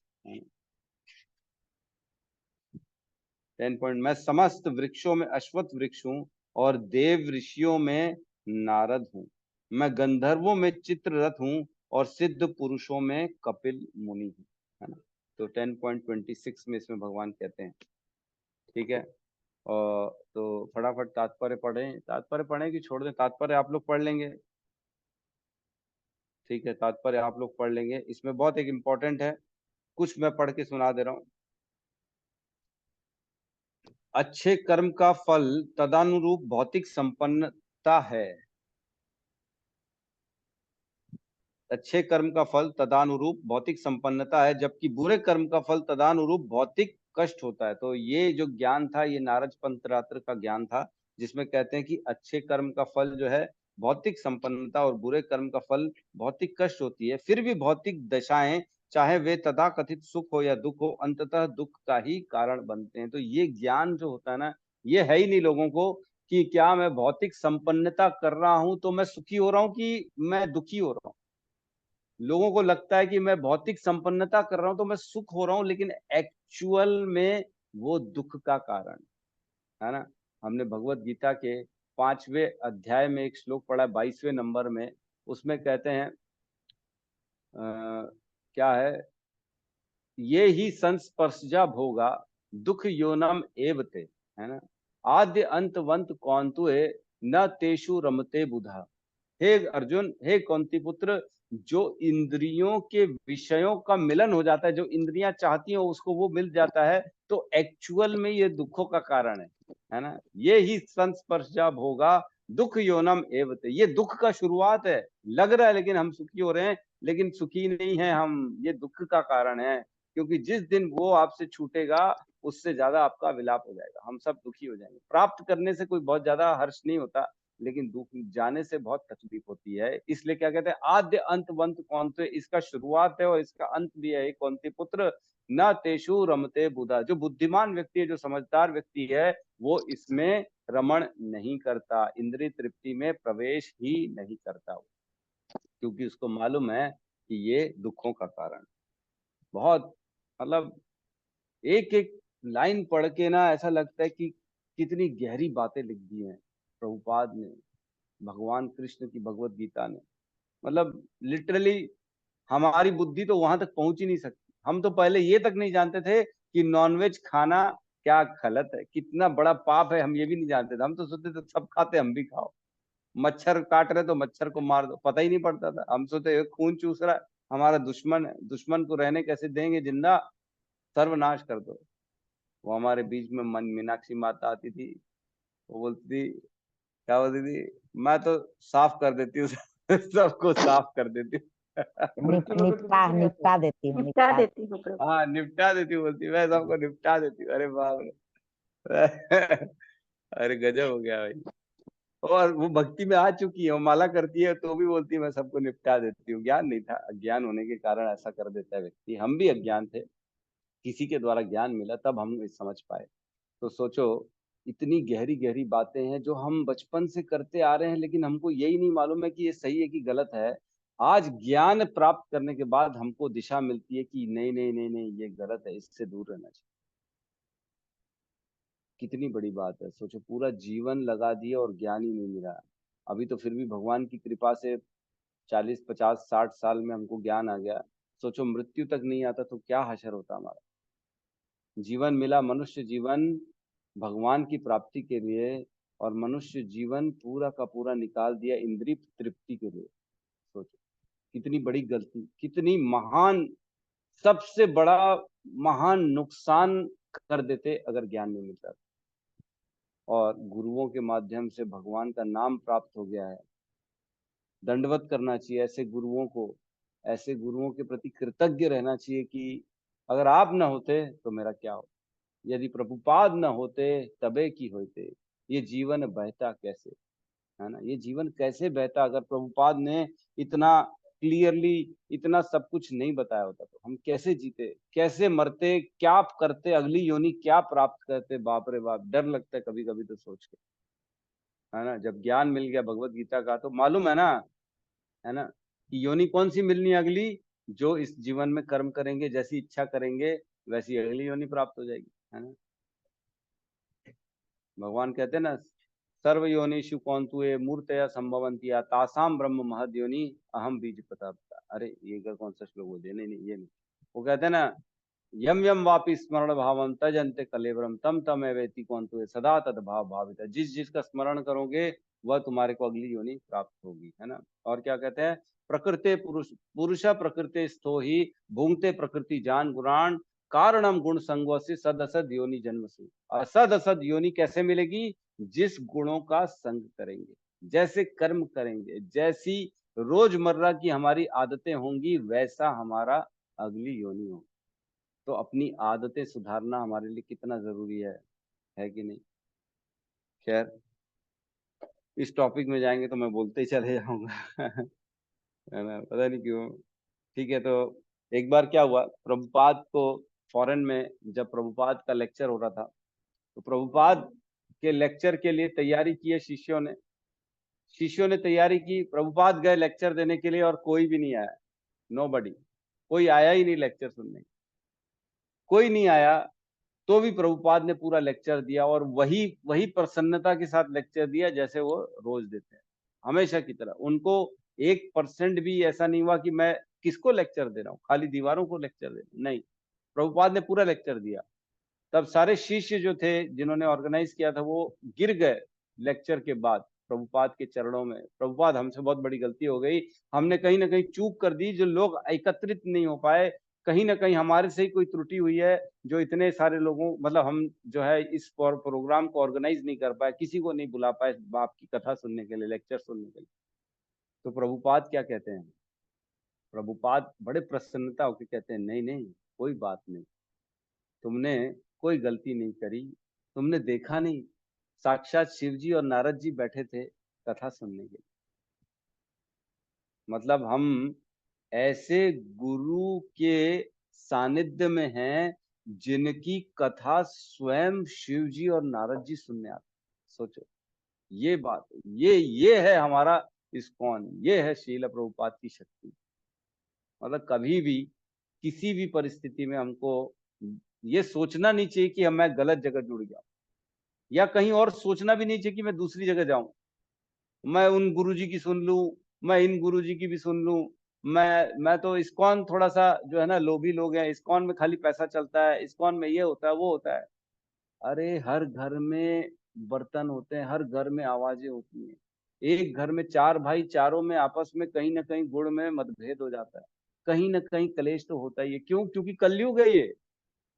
मैं समस्त वृक्षों में अश्वत्थ वृक्ष हूँ और देव ऋषियों में नारद हूँ। मैं गंधर्वों में चित्ररथ हूँ और सिद्ध पुरुषों में कपिल मुनि हूँ, है ना। तो 10.26 में इसमें भगवान कहते हैं। ठीक है। और तो फटाफट तात्पर्य पढ़ें कि छोड़ दें? तात्पर्य आप लोग पढ़ लेंगे। ठीक है, तात्पर्य आप लोग पढ़ लेंगे। इसमें बहुत एक इम्पोर्टेंट है, कुछ मैं पढ़ के सुना दे रहा हूँ। अच्छे कर्म का फल तदानुरूप भौतिक संपन्नता है। अच्छे कर्म का फल तदानुरूप भौतिक संपन्नता है, जबकि बुरे कर्म का फल तदानुरूप भौतिक कष्ट होता है। तो ये जो ज्ञान था, ये नारद पंतरात्र का ज्ञान था, जिसमें कहते हैं कि अच्छे कर्म का फल जो है भौतिक संपन्नता और बुरे कर्म का फल भौतिक कष्ट होती है। फिर भी भौतिक दशाएं, चाहे वे तथाकथित सुख हो या दुख हो, अंततः दुख का ही कारण बनते हैं। तो ये ज्ञान जो होता है ना, ये है ही नहीं लोगों को कि क्या मैं भौतिक संपन्नता कर रहा हूं तो मैं सुखी हो रहा हूं कि मैं दुखी हो रहा हूं। लोगों को लगता है कि मैं भौतिक संपन्नता कर रहा हूं तो मैं सुख हो रहा हूं, लेकिन एक्चुअल में वो दुख का कारण है ना। हमने भगवत गीता के 5वें अध्याय में एक श्लोक पढ़ा, 22वें नंबर में। उसमें कहते हैं क्या है, ये ही संस्पर्शजा भोगा दुख योनम एवते, है ना। आद्य अंतवंत कौंतुए न तेषु रमते बुधा। हे अर्जुन, हे कौंती पुत्र, जो इंद्रियों के विषयों का मिलन हो जाता है, जो इंद्रियां चाहती हैं उसको वो मिल जाता है, तो एक्चुअल में ये दुखों का कारण है ना। ये ही संस्पर्शा भोगा दुख योनम एवते, ये दुख का शुरुआत है। लग रहा है लेकिन हम सुखी हो रहे हैं, लेकिन सुखी नहीं है हम, ये दुख का कारण है। क्योंकि जिस दिन वो आपसे छूटेगा उससे ज्यादा आपका विलाप हो जाएगा, हम सब दुखी हो जाएंगे। प्राप्त करने से कोई बहुत ज्यादा हर्ष नहीं होता, लेकिन दुख जाने से बहुत तकलीफ होती है। इसलिए क्या कहते हैं, आद्य अंतवंत कौंते, इसका शुरुआत है और इसका अंत भी है। कौंते पुत्र न तेषु रमते बुधा, जो बुद्धिमान व्यक्ति है, जो समझदार व्यक्ति है, वो इसमें रमण नहीं करता, इंद्रिय तृप्ति में प्रवेश ही नहीं करता, क्योंकि उसको मालूम है कि ये दुखों का कारण। बहुत मतलब एक एक लाइन पढ़ के ना ऐसा लगता है कि कितनी गहरी बातें लिख दी हैं प्रभुपाद ने, भगवान कृष्ण की भगवत गीता ने। मतलब लिटरली हमारी बुद्धि तो वहां तक पहुंच ही नहीं सकती। हम तो पहले ये तक नहीं जानते थे कि नॉनवेज खाना क्या गलत है, कितना बड़ा पाप है, हम ये भी नहीं जानते थे। हम तो सोचते थे सब खाते, हम भी खाओ। मच्छर काट रहे तो मच्छर को मार दो, पता ही नहीं पड़ता था। हम सोचते खून चूस रहा है, हमारा दुश्मन है, दुश्मन को रहने कैसे देंगे जिंदा, सर्वनाश कर दो। वो हमारे बीच में मन मीनाक्षी माता आती थी, वो बोलती थी, क्या बोलती थी, मैं तो साफ कर देती हूँ सबको साफ कर देती हूँ निपटा देती हूँ, निपटा देती हूँ प्रभु। हाँ निपटा देती हूँ, बोलती मैं सबको निपटा देती हूँ। अरे बाप रे अरे गजब हो गया भाई। और वो भक्ति में आ चुकी है, वो माला करती है तो भी बोलती है मैं सबको निपटा देती हूँ। ज्ञान नहीं था, अज्ञान होने के कारण ऐसा कर देता है व्यक्ति। हम भी अज्ञान थे, किसी के द्वारा ज्ञान मिला तब हम इस समझ पाए। तो सोचो, इतनी गहरी गहरी बातें हैं जो हम बचपन से करते आ रहे हैं, लेकिन हमको यही नहीं मालूम है कि ये सही है कि गलत है। आज ज्ञान प्राप्त करने के बाद हमको दिशा मिलती है कि नहीं नहीं नहीं नहीं, ये गलत है, इससे दूर रहना चाहिए। कितनी बड़ी बात है। सोचो, पूरा जीवन लगा दिया और ज्ञान ही नहीं मिला। अभी तो फिर भी भगवान की कृपा से 40 50 60 साल में हमको ज्ञान आ गया। सोचो मृत्यु तक नहीं आता तो क्या हशर होता हमारा। जीवन मिला, मनुष्य जीवन, भगवान की प्राप्ति के लिए, और मनुष्य जीवन पूरा का पूरा निकाल दिया इंद्रिय तृप्ति के लिए। सोचो कितनी बड़ी गलती, कितनी महान, सबसे बड़ा महान नुकसान कर देते अगर ज्ञान नहीं मिलता। और गुरुओं के माध्यम से भगवान का नाम प्राप्त हो गया है। दंडवत करना चाहिए ऐसे गुरुओं को, ऐसे गुरुओं के प्रति कृतज्ञ रहना चाहिए कि अगर आप न होते तो मेरा क्या हो, यदि प्रभुपाद न होते तबे की होते, ये जीवन बहता कैसे, है ना। ये जीवन कैसे बहता अगर प्रभुपाद ने इतना क्लियरली इतना सब कुछ नहीं बताया होता, तो हम कैसे जीते, कैसे मरते, क्या करते, अगली योनि क्या प्राप्त करते। बाप रे बाप, डर लगता है कभी कभी तो सोच के, है ना। जब ज्ञान मिल गया भगवत गीता का तो मालूम है ना कि योनि कौन सी मिलनी है अगली। जो इस जीवन में कर्म करेंगे, जैसी इच्छा करेंगे वैसी अगली योनि प्राप्त हो जाएगी, है ना। भगवान कहते हैं ना, सर्व योनिषु कौंतुए मूर्तया संभवंतिया तासाम ब्रह्म महद योनि अहम बीज प्रतापता। अरे ये कौन सा श्लोक बोल दिया, नहीं नहीं ये नहीं। वो कहते हैं ना, यम यम वापि स्मरण भावम तजंते कलेवरम तम तम एवेति कौंतुए सदा तद भाव भावित। जिस जिसका स्मरण करोगे वह तुम्हारे को अगली योनि प्राप्त होगी, है ना। और क्या कहते हैं, प्रकृते पुरुष प्रकृति स्थो ही भूंगते प्रकृति जान गुणान कारणम गुण संगो से सद असद योनि जन्म से। असद असद योनि कैसे मिलेगी, जिस गुणों का संग करेंगे, जैसे कर्म करेंगे, जैसी रोजमर्रा की हमारी आदतें होंगी, वैसा हमारा अगली योनि होगी। तो अपनी आदतें सुधारना हमारे लिए कितना जरूरी है कि नहीं। खैर इस टॉपिक में जाएंगे तो मैं बोलते ही चले जाऊंगा है ना, पता नहीं क्यों। ठीक है, तो एक बार क्या हुआ, प्रभुपाद को फॉरेन में जब प्रभुपाद का लेक्चर हो रहा था, तो प्रभुपाद के लेक्चर के लिए तैयारी की है शिष्यों ने तैयारी की। प्रभुपाद गए लेक्चर देने के लिए और कोई भी नहीं आया, नोबडी, कोई आया ही नहीं लेक्चर सुनने, कोई नहीं आया। तो भी प्रभुपाद ने पूरा लेक्चर दिया और वही प्रसन्नता के साथ लेक्चर दिया जैसे वो रोज देते हैं, हमेशा की तरह। उनको 1% भी ऐसा नहीं हुआ कि मैं किसको लेक्चर दे रहा हूँ, खाली दीवारों को लेक्चर दे रहा हूँ, नहीं, प्रभुपाद ने पूरा लेक्चर दिया। तब सारे शिष्य जो थे जिन्होंने ऑर्गेनाइज किया था वो गिर गए लेक्चर के बाद प्रभुपाद के चरणों में। प्रभुपाद, हमसे बहुत बड़ी गलती हो गई, हमने कहीं ना कहीं चूक कर दी, जो लोग एकत्रित नहीं हो पाए, कहीं ना कहीं हमारे से ही कोई त्रुटि हुई है, जो इतने सारे लोगों मतलब हम जो है इस प्रोग्राम को ऑर्गेनाइज नहीं कर पाए, किसी को नहीं बुला पाए बाप की कथा सुनने के लिए, लेक्चर सुनने के लिए। तो प्रभुपाद क्या कहते हैं? प्रभुपाद बड़े प्रसन्नता होकर कहते हैं, नहीं नहीं कोई बात नहीं, तुमने कोई गलती नहीं करी, तुमने देखा नहीं साक्षात शिव जी और नारद जी बैठे थे कथा सुनने के लिए। मतलब हम ऐसे गुरु के सानिध्य में हैं जिनकी कथा स्वयं शिव जी और नारद जी सुनने आते। सोचो ये बात, ये है हमारा इस्कॉन, ये है श्रील प्रभुपाद की शक्ति। मतलब कभी भी किसी भी परिस्थिति में हमको ये सोचना नहीं चाहिए कि मैं गलत जगह जुड़ गया, या कहीं और सोचना भी नहीं चाहिए कि मैं दूसरी जगह जाऊं, मैं उन गुरुजी की सुन लूं, मैं इन गुरुजी की भी सुन लूं, मैं तो इस्कॉन थोड़ा सा जो है ना लोभी लोग हैं, इस्कॉन में खाली पैसा चलता है, इस्कॉन में ये होता है वो होता है। अरे हर घर में बर्तन होते हैं, हर घर में आवाजें होती हैं। एक घर में चार भाई, चारों में आपस में कहीं ना कहीं गुण में मतभेद हो जाता है, कहीं ना कहीं कलेश तो होता ही है। क्यों? क्योंकि कलयुग है ये,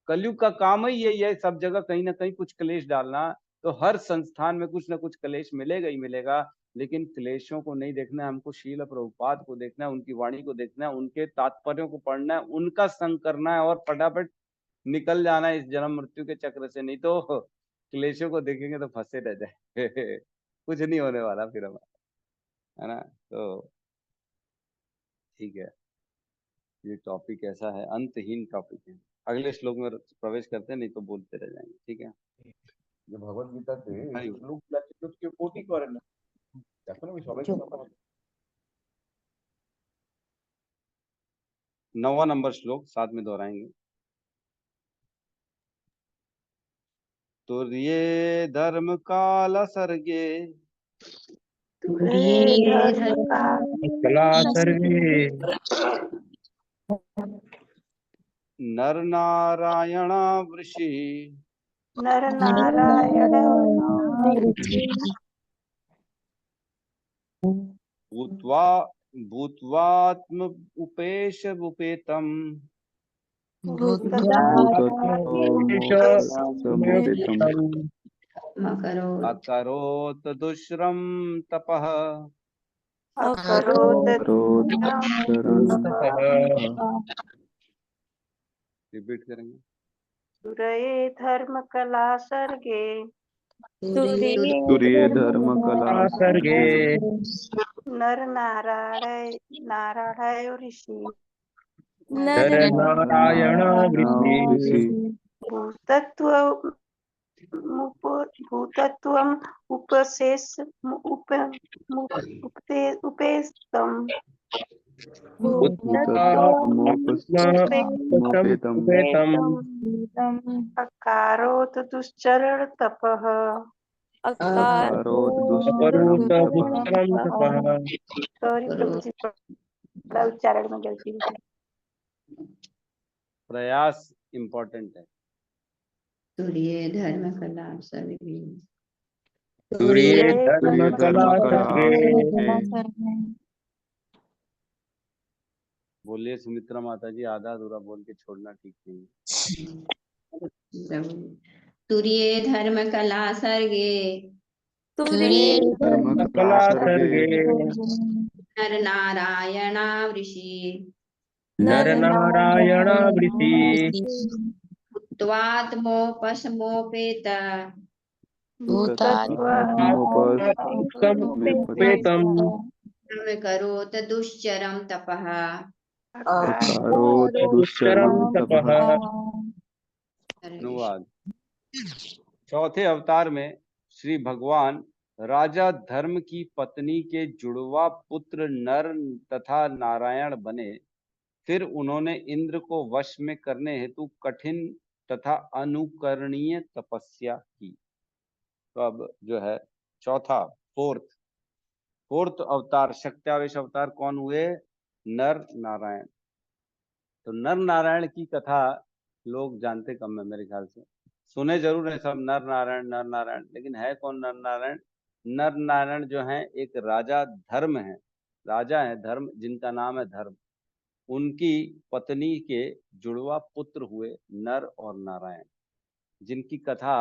कलयुग का काम ही यही है, सब जगह कहीं ना कहीं कुछ क्लेश डालना। तो हर संस्थान में कुछ ना कुछ क्लेश मिलेगा ही मिलेगा, लेकिन क्लेशों को नहीं देखना है हमको, श्रील प्रभुपाद को देखना है, उनकी वाणी को देखना है, उनके तात्पर्यों को पढ़ना है, उनका संग करना है और फटाफट निकल जाना है इस जन्म मृत्यु के चक्र से। नहीं तो क्लेशों को देखेंगे तो फंसे रह जाए कुछ नहीं होने वाला फिर हमारा, है ना। तो ठीक है, ये टॉपिक ऐसा है, अंतहीन टॉपिक है। अगले श्लोक में प्रवेश करते हैं, नहीं तो बोलते रह जाएंगे। ठीक है, যে ভগবদ্গীতাতে हरि শ্লোক গুলা কেউ কোটি করে না, এখন আমি সবাইকে কথা 9वां नंबर श्लोक साथ में दोहराएंगे। तुर्ये धर्म काल सर्गे कला सर्वे नर नारायण वृषि नर नारायण भूत्वा भूत्वात्म उपेश उपेतम अकरोत दुष्रम तपः रिपीट करेंगे। तुरये धर्म कला सर्गे तुर्ये धर्म कला सर्गे नर नारायण ऋषि नर नारायण वृषि भूतत्वम् उपेस्तम् अकारोत दुश्चरण तपः उच्चारण में गलती हुई। प्रयास इम्पोर्टेंट है। तुर्ये धर्म कला सर्वे तुर्ये धर्म कला सर्गे बोलिए सुमित्रा माता जी, आधा अधूरा बोल के छोड़ना ठीक नहीं है। तुर्ये धर्म कला सर्गे धर्म कला सर्गे नर नारायण वृषि नर नारायण वृषि भूत्वात्मोपशमोपेत करोत दुश्चरम तपः अनुवाद। चौथे अवतार में श्री भगवान राजा धर्म की पत्नी के जुड़वा पुत्र नर तथा नारायण बने। फिर उन्होंने इंद्र को वश में करने हेतु कठिन तथा अनुकरणीय तपस्या की। तो अब जो है चौथा फोर्थ अवतार, शक्त्यावेश अवतार कौन हुए? नर नारायण। तो नर नारायण की कथा लोग जानते कम है मेरे ख्याल से। सुने जरूर है सब नर नारायण, लेकिन है कौन नर नारायण? नर नारायण जो है एक राजा धर्म है, राजा है धर्म, जिनका नाम है धर्म। उनकी पत्नी के जुड़वा पुत्र हुए नर और नारायण, जिनकी कथा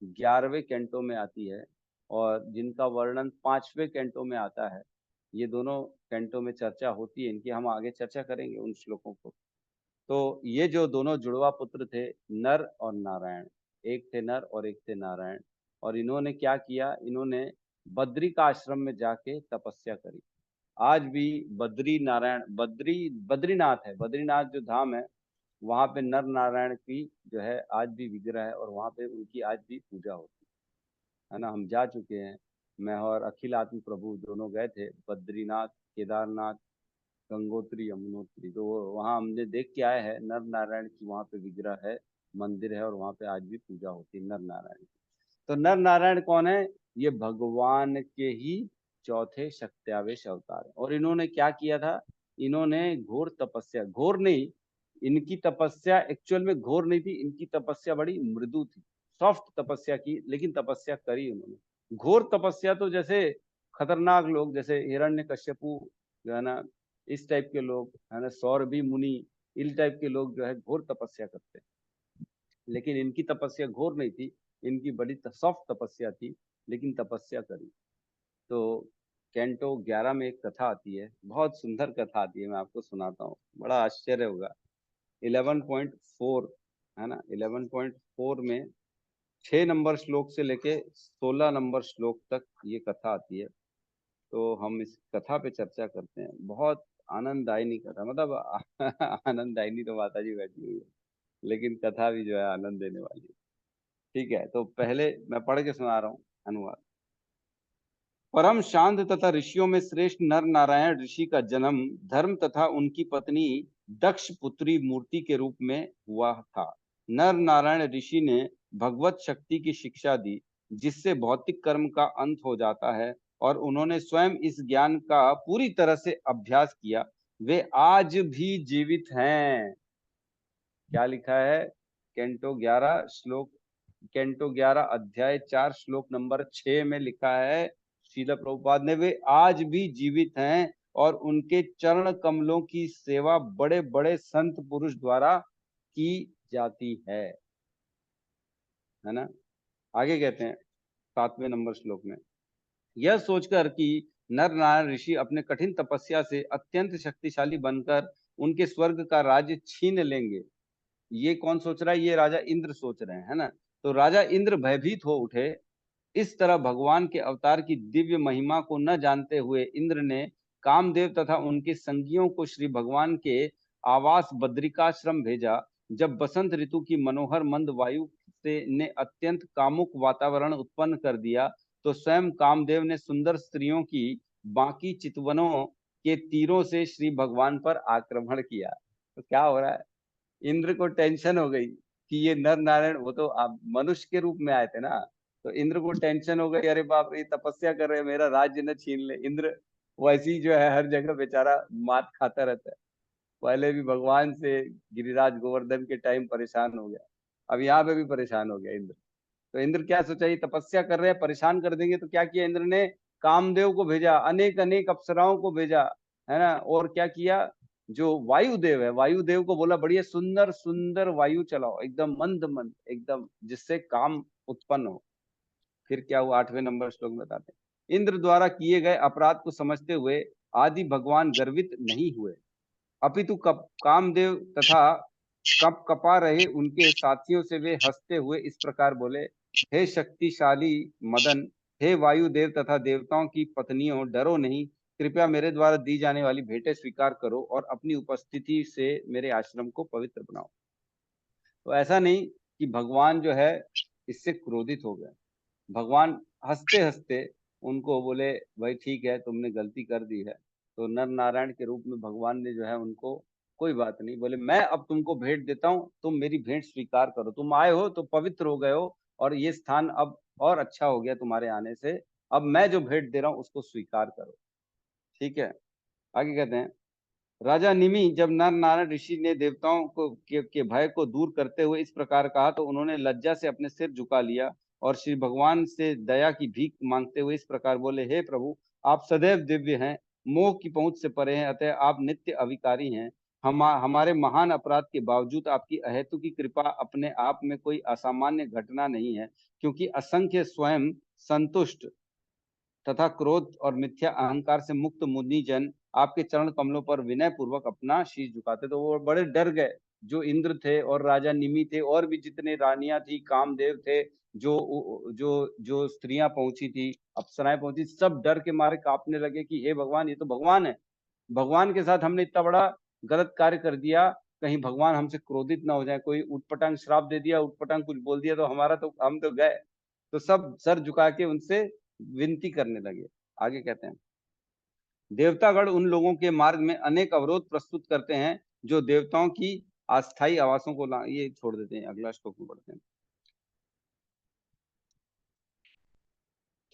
11वें कैंटो में आती है और जिनका वर्णन 5वें कैंटो में आता है। ये दोनों कैंटो में चर्चा होती है इनकी, हम आगे चर्चा करेंगे उन श्लोकों को। तो ये जो दोनों जुड़वा पुत्र थे नर और नारायण, एक थे नर और एक थे नारायण, और इन्होंने क्या किया, इन्होंने बद्री का आश्रम में जाके तपस्या करी। आज भी बद्रीनाथ है, बद्रीनाथ जो धाम है वहां पे नर नारायण की जो है आज भी विग्रह है और वहां पे उनकी आज भी पूजा होती है ना। हम जा चुके हैं, मैं और अखिल आत्म प्रभु दोनों गए थे बद्रीनाथ, केदारनाथ, गंगोत्री, यमुनोत्री, तो वहाँ हमने देख के आए हैं नर नारायण की वहाँ पे विग्रह है, मंदिर है और वहाँ पे आज भी पूजा होती है नर नारायण की। तो नर नारायण कौन है? ये भगवान के ही चौथे शक्त्यावेश अवतार है। और इन्होंने क्या किया था, इन्होंने घोर तपस्या, घोर नहीं, इनकी तपस्या एक्चुअल में घोर नहीं थी, इनकी तपस्या बड़ी मृदु थी, सॉफ्ट तपस्या की, लेकिन तपस्या करी उन्होंने। घोर तपस्या तो जैसे खतरनाक लोग, जैसे हिरण्यकश्यपु जो है ना, इस टाइप के लोग है ना, सौरभी मुनि, इस टाइप के लोग जो है घोर तपस्या करते हैं। लेकिन इनकी तपस्या घोर नहीं थी, इनकी बड़ी सॉफ्ट तपस्या थी, लेकिन तपस्या करी। तो कैंटो 11 में एक कथा आती है, बहुत सुंदर कथा आती है, मैं आपको सुनाता हूँ, बड़ा आश्चर्य होगा। 11.4 है ना, 11.4 में 6 नंबर श्लोक से लेके 16 नंबर श्लोक तक ये कथा आती है। तो हम इस कथा पे चर्चा करते हैं। बहुत आनंददायिनी कथा, मतलब आनंददायिनी तो माता जी बैठी हुई है, लेकिन कथा भी जो है आनंद देने वाली है। ठीक है, तो पहले मैं पढ़ के सुना रहा हूँ अनुवाद। परम शांत तथा ऋषियों में श्रेष्ठ नर नारायण ऋषि का जन्म धर्म तथा उनकी पत्नी दक्ष पुत्री मूर्ति के रूप में हुआ था। नर नारायण ऋषि ने भगवत शक्ति की शिक्षा दी, जिससे भौतिक कर्म का अंत हो जाता है, और उन्होंने स्वयं इस ज्ञान का पूरी तरह से अभ्यास किया। वे आज भी जीवित हैं। क्या लिखा है? कैंटो 11 अध्याय 4 श्लोक नंबर 6 में लिखा है श्रील प्रभुपाद ने, वे आज भी जीवित हैं और उनके चरण कमलों की सेवा बड़े बड़े संत पुरुष द्वारा की जाती है ना। आगे कहते हैं 7वें नंबर श्लोक में, यह सोचकर कि नर नारायण ऋषि अपने कठिन तपस्या से अत्यंत शक्तिशाली बनकर उनके स्वर्ग का राज्य छीन लेंगे। ये कौन सोच रहा है? ये राजा इंद्र सोच रहे हैं, है ना। तो राजा इंद्र भयभीत हो उठे। इस तरह भगवान के अवतार की दिव्य महिमा को न जानते हुए इंद्र ने कामदेव तथा उनके संगियों को श्री भगवान के आवास बद्रिकाश्रम भेजा। जब बसंत ऋतु की मनोहर मंद वायु से ने अत्यंत कामुक वातावरण उत्पन्न कर दिया, तो स्वयं कामदेव ने सुंदर स्त्रियों की बाकी चितवनों के तीरों से श्री भगवान पर आक्रमण किया। तो क्या हो रहा है, इंद्र को टेंशन हो गई कि ये नर नारायण, वो तो आप मनुष्य के रूप में आए थे ना, तो इंद्र को टेंशन हो गई, अरे बाप रे तपस्या कर रहे हैं, मेरा राज्य न छीन ले। इंद्र वैसी जो है हर जगह बेचारा मात खाता रहता है। पहले भी भगवान से गिरिराज गोवर्धन के टाइम परेशान हो गया, अब यहाँ पे भी परेशान हो गया इंद्र। तो इंद्र क्या सोचा, ये तपस्या कर रहे हैं, परेशान कर देंगे, तो क्या किया इंद्र ने, कामदेव को भेजा, अनेक अनेक अप्सराओं को भेजा, है ना। और क्या किया, जो वायुदेव है, वायुदेव को बोला बढ़िया सुंदर सुंदर वायु चलाओ, एकदम मंद मंद, एकदम जिससे काम उत्पन्न हो। फिर क्या हुआ, 8वें नंबर श्लोक में बताते हैं, इंद्र द्वारा किए गए अपराध को समझते हुए आदि भगवान गर्वित नहीं हुए, अपितु कामदेव तथा कप कपा रहे उनके साथियों से वे हंसते हुए इस प्रकार बोले, हे शक्तिशाली मदन, हे वायुदेव तथा देवताओं की पत्नियों, डरो नहीं, कृपया मेरे द्वारा दी जाने वाली भेंटें स्वीकार करो और अपनी उपस्थिति से मेरे आश्रम को पवित्र बनाओ। तो ऐसा नहीं कि भगवान जो है इससे क्रोधित हो गए, भगवान हंसते हंसते उनको बोले, भाई ठीक है तुमने गलती कर दी है। तो नर नारायण के रूप में भगवान ने जो है उनको, कोई बात नहीं, बोले मैं अब तुमको भेंट देता हूँ, तुम मेरी भेंट स्वीकार करो, तुम आए हो तो पवित्र हो गए हो और ये स्थान अब और अच्छा हो गया तुम्हारे आने से, अब मैं जो भेंट दे रहा हूँ उसको स्वीकार करो। ठीक है, आगे कहते हैं, राजा निमि जब नर नारायण ऋषि ने देवताओं को के भय को दूर करते हुए इस प्रकार कहा तो उन्होंने लज्जा से अपने सिर झुका लिया और श्री भगवान से दया की भीख मांगते हुए इस प्रकार बोले, हे प्रभु, आप सदैव दिव्य हैं, मोह की पहुंच से परे हैं, अतः आप नित्य अविकारी हैं। हमारे महान अपराध के बावजूद आपकी अहेतु की कृपा अपने आप में कोई असामान्य घटना नहीं है, क्योंकि असंख्य स्वयं संतुष्ट तथा क्रोध और मिथ्या अहंकार से मुक्त मुनि जन आपके चरण कमलों पर विनय पूर्वक अपना शीश झुकाते। तो वो बड़े डर गए, जो इंद्र थे और राजा निमि थे और भी जितने रानियां थी, कामदेव थे, जो जो जो स्त्रियां पहुंची थी, अप्सराएं पहुंची, सब डर के मारे कांपने लगे कि हे भगवान, ये तो भगवान है, भगवान के साथ हमने इतना बड़ा गलत कार्य कर दिया, कहीं भगवान हमसे क्रोधित ना हो जाए, कोई उटपटांग श्राप दे दिया, उटपटांग कुछ बोल दिया तो हमारा तो हम तो गए। तो सब सर झुका के उनसे विनती करने लगे। आगे कहते हैं, देवतागण उन लोगों के मार्ग में अनेक अवरोध प्रस्तुत करते हैं जो देवताओं की अस्थायी आवासों को ये छोड़ देते हैं, अगला श्लोक में पढ़ते हैं।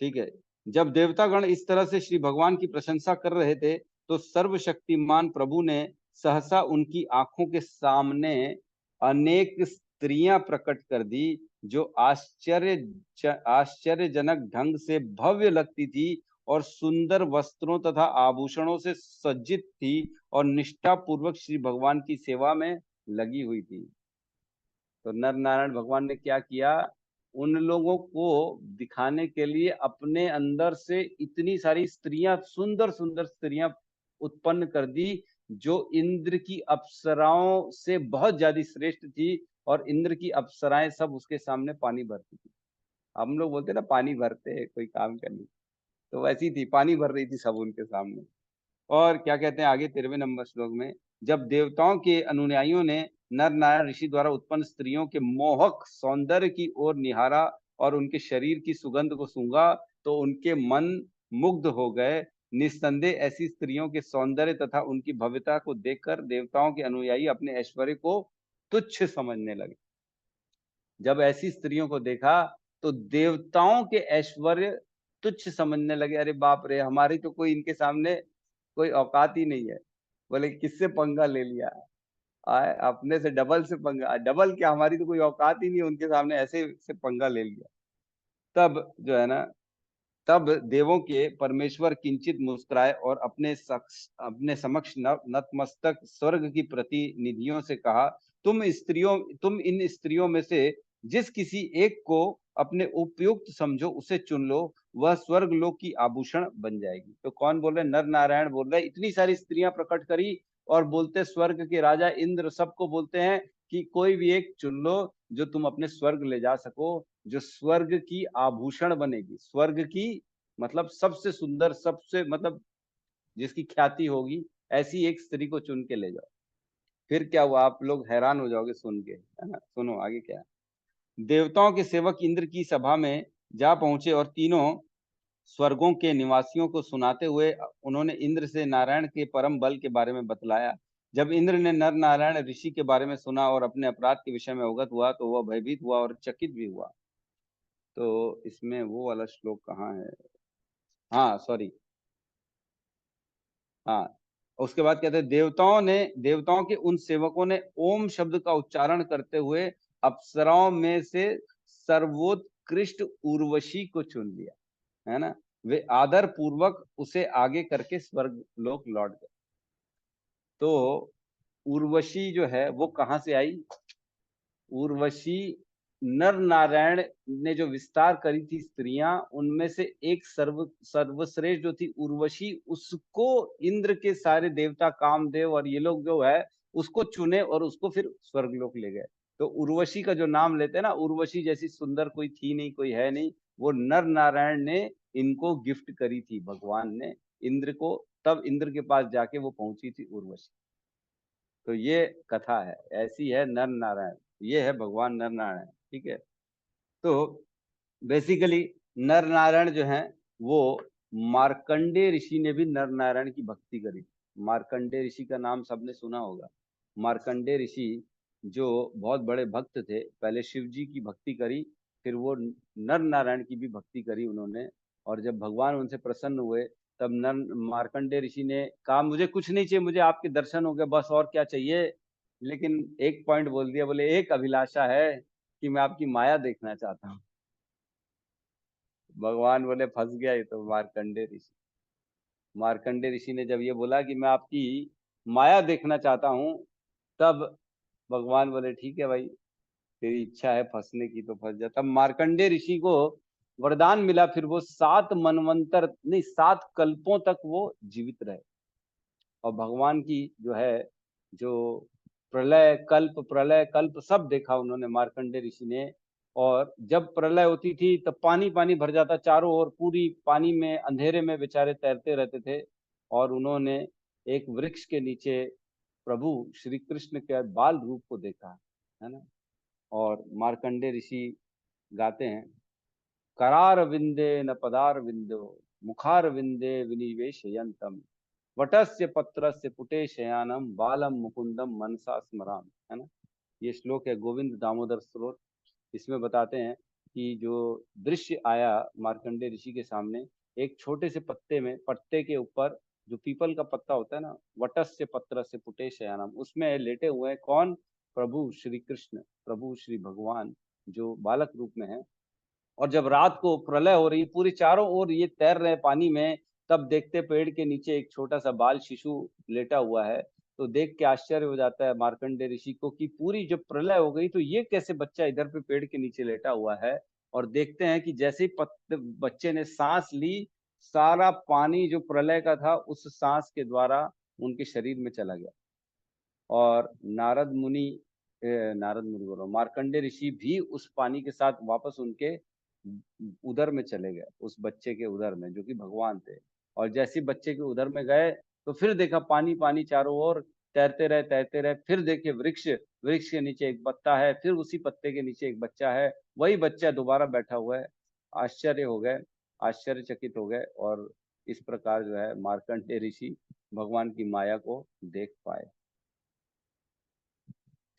ठीक है, जब देवतागण इस तरह से श्री भगवान की प्रशंसा कर रहे थे तो सर्वशक्तिमान प्रभु ने सहसा उनकी आंखों के सामने अनेक स्त्रियां प्रकट कर दी जो आश्चर्यजनक ढंग से भव्य लगती थी और सुंदर वस्त्रों तथा आभूषणों से सज्जित थी और निष्ठा पूर्वक श्री भगवान की सेवा में लगी हुई थी। तो नर नारायण भगवान ने क्या किया, उन लोगों को दिखाने के लिए अपने अंदर से इतनी सारी स्त्रियां, सुंदर सुंदर स्त्रियां उत्पन्न कर दी जो इंद्र की अप्सराओं से बहुत ज्यादा श्रेष्ठ थी, और इंद्र की अप्सराएं सब उसके सामने पानी भरती थी। हम लोग बोलते ना पानी भरते हैं कोई काम करने, तो वैसी थी, पानी भर रही थी सब उनके सामने। और क्या कहते हैं आगे 13वें नंबर श्लोक में, जब देवताओं के अनुयायियों ने नर नारायण ऋषि द्वारा उत्पन्न स्त्रियों के मोहक सौंदर्य की ओर निहारा और उनके शरीर की सुगंध को सूंघा तो उनके मन मुग्ध हो गए। निस्संदेह ऐसी स्त्रियों के सौंदर्य तथा उनकी भव्यता को देखकर देवताओं के अनुयायी अपने ऐश्वर्य को तुच्छ समझने लगे। जब ऐसी स्त्रियों को देखा तो देवताओं के ऐश्वर्य तुच्छ समझने लगे, अरे बाप रे, हमारी तो कोई इनके सामने कोई औकात ही नहीं है। बोले किससे पंगा ले लिया, आए अपने से डबल से पंगा, डबल क्या, हमारी तो कोई औकात ही नहीं है उनके सामने, ऐसे से पंगा ले लिया। तब जो है ना, तब देवों के परमेश्वर किंचित मुस्कुराए और अपने समक्ष नतमस्तक स्वर्ग की प्रतिनिधियों से कहा, तुम इन स्त्रियों में से जिस किसी एक को अपने उपयुक्त समझो उसे चुन लो, वह स्वर्ग लोक की आभूषण बन जाएगी। तो कौन बोल रहे, नर नारायण बोल रहे, इतनी सारी स्त्रियां प्रकट करी और बोलते स्वर्ग के राजा इंद्र सबको बोलते हैं कि कोई भी एक चुन लो जो तुम अपने स्वर्ग ले जा सको, जो स्वर्ग की आभूषण बनेगी, स्वर्ग की मतलब सबसे सुंदर, सबसे मतलब जिसकी ख्याति होगी, ऐसी एक स्त्री को चुन के ले जाओ। फिर क्या हुआ, आप लोग हैरान हो जाओगे सुन के, है ना। सुनो आगे क्या है। देवताओं के सेवक इंद्र की सभा में जा पहुंचे और तीनों स्वर्गों के निवासियों को सुनाते हुए उन्होंने इंद्र से नारायण के परम बल के बारे में बतलाया। जब इंद्र ने नर नारायण ऋषि के बारे में सुना और अपने अपराध के विषय में अवगत हुआ तो वह भयभीत हुआ और चकित भी हुआ। तो इसमें वो वाला श्लोक कहाँ है, हाँ सॉरी, हाँ, उसके बाद कहते हैं, देवताओं के उन सेवकों ने ओम शब्द का उच्चारण करते हुए अप्सराओं में से सर्वोत्कृष्ट उर्वशी को चुन लिया, है ना। वे आदर पूर्वक उसे आगे करके स्वर्ग लोक लौट गए। तो उर्वशी जो है वो कहाँ से आई, उर्वशी नर नारायण ने जो विस्तार करी थी स्त्रियां, उनमें से एक सर्वश्रेष्ठ जो थी उर्वशी, उसको इंद्र के सारे देवता कामदेव और ये लोग जो है उसको चुने और उसको फिर स्वर्गलोक ले गए। तो उर्वशी का जो नाम लेते हैं ना, उर्वशी जैसी सुंदर कोई थी नहीं, कोई है नहीं, वो नर नारायण ने इनको गिफ्ट करी थी भगवान ने इंद्र को, तब इंद्र के पास जाके वो पहुंची थी उर्वशी। तो ये कथा है, ऐसी है नर नारायण, ये है भगवान नर नारायण, ठीक है। तो बेसिकली नर नारायण जो है वो मार्कंडे ऋषि ने भी नर नारायण की भक्ति करी। मार्कंडे ऋषि का नाम सबने सुना होगा। मार्कंडे ऋषि जो बहुत बड़े भक्त थे, पहले शिव जी की भक्ति करी, फिर वो नर नारायण की भी भक्ति करी उन्होंने, और जब भगवान उनसे प्रसन्न हुए तब नर मार्कंडे ऋषि ने कहा मुझे कुछ नहीं चाहिए, मुझे आपके दर्शन हो गए बस, और क्या चाहिए। लेकिन एक पॉइंट बोल दिया, बोले एक अभिलाषा है कि मैं आपकी माया देखना चाहता हूँ। भगवान बोले फंस गया ये तो मार्कंडे ऋषि। मार्कंडे ऋषि ने जब ये बोला कि मैं आपकी माया देखना चाहता हूँ, तब भगवान बोले ठीक है भाई, तेरी इच्छा है फंसने की तो फंस जा। तब मार्कंडे ऋषि को वरदान मिला, फिर वो 7 मनवंतर नहीं 7 कल्पों तक वो जीवित रहे। और भगवान की जो है जो प्रलय कल्प सब देखा उन्होंने, मार्कंडे ऋषि ने। और जब प्रलय होती थी तब पानी पानी भर जाता चारों ओर, पूरी पानी में अंधेरे में बेचारे तैरते रहते थे। और उन्होंने एक वृक्ष के नीचे प्रभु श्री कृष्ण के बाल रूप को देखा, है ना। और मार्कंडे ऋषि गाते हैं, करार विंदे न पदार विंदो मुखार विंदे विनिवेशयंतम वटस्य पत्रस्य पुटे शयानम बालम मुकुंदम मनसा स्मराम, है ना। ये श्लोक है गोविंद दामोदर स्त्रोत। इसमें बताते हैं कि जो दृश्य आया मार्कंडे ऋषि के सामने, एक छोटे से पत्ते के ऊपर जो पीपल का पत्ता होता है ना, वटस्य पत्रस्य पुटे शयानम, उसमें लेटे हुए हैं कौन, प्रभु श्री कृष्ण, प्रभु श्री भगवान जो बालक रूप में है। और जब रात को प्रलय हो रही, पूरी चारों ओर ये तैर रहे पानी में, तब देखते पेड़ के नीचे एक छोटा सा बाल शिशु लेटा हुआ है। तो देख के आश्चर्य हो जाता है मार्कंडे ऋषि को कि पूरी जब प्रलय हो गई तो ये कैसे बच्चा इधर पे पेड़ के नीचे लेटा हुआ है। और देखते हैं कि जैसे ही बच्चे ने सांस ली, सारा पानी जो प्रलय का था उस सांस के द्वारा उनके शरीर में चला गया। और नारद मुनि बोलो, मार्कंडे ऋषि भी उस पानी के साथ वापस उनके उदर में चले गए, उस बच्चे के उदर में जो कि भगवान थे। और जैसे बच्चे के उदर में गए तो फिर देखा पानी पानी चारों ओर, तैरते रहे। फिर देखे वृक्ष, वृक्ष के नीचे एक पत्ता है, फिर उसी पत्ते के नीचे एक बच्चा है, वही बच्चा दोबारा बैठा हुआ है। आश्चर्य हो गए, आश्चर्यचकित हो गए। और इस प्रकार जो है मार्कंडेय ऋषि भगवान की माया को देख पाए।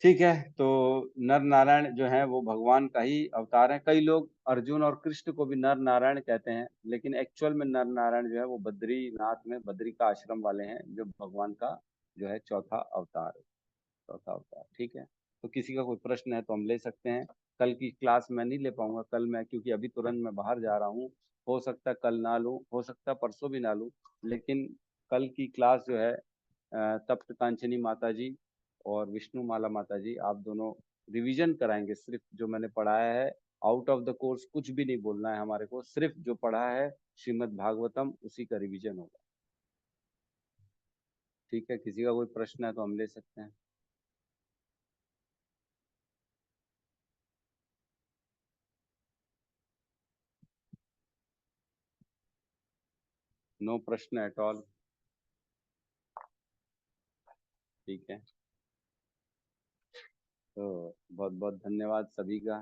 ठीक है, तो नर नारायण जो है वो भगवान का ही अवतार है। कई लोग अर्जुन और कृष्ण को भी नर नारायण कहते हैं, लेकिन एक्चुअल में नर नारायण जो है वो बद्रीनाथ में बद्री का आश्रम वाले हैं, जो भगवान का जो है चौथा अवतार। ठीक है, तो किसी का कोई प्रश्न है तो हम ले सकते हैं। कल की क्लास मैं नहीं ले पाऊंगा, कल मैं क्योंकि अभी तुरंत मैं बाहर जा रहा हूँ, हो सकता है कल ना लूँ, हो सकता है परसों भी ना लूँ। लेकिन कल की क्लास जो है तप्त कांचनी माता जी और विष्णु माला माता जी, आप दोनों रिवीजन कराएंगे। सिर्फ जो मैंने पढ़ाया है, आउट ऑफ द कोर्स कुछ भी नहीं बोलना है हमारे को, सिर्फ जो पढ़ा है श्रीमद् भागवतम उसी का रिवीजन होगा। ठीक है, किसी का कोई प्रश्न है तो हम ले सकते हैं। नो प्रश्न एट ऑल। ठीक है, तो बहुत बहुत धन्यवाद सभी का।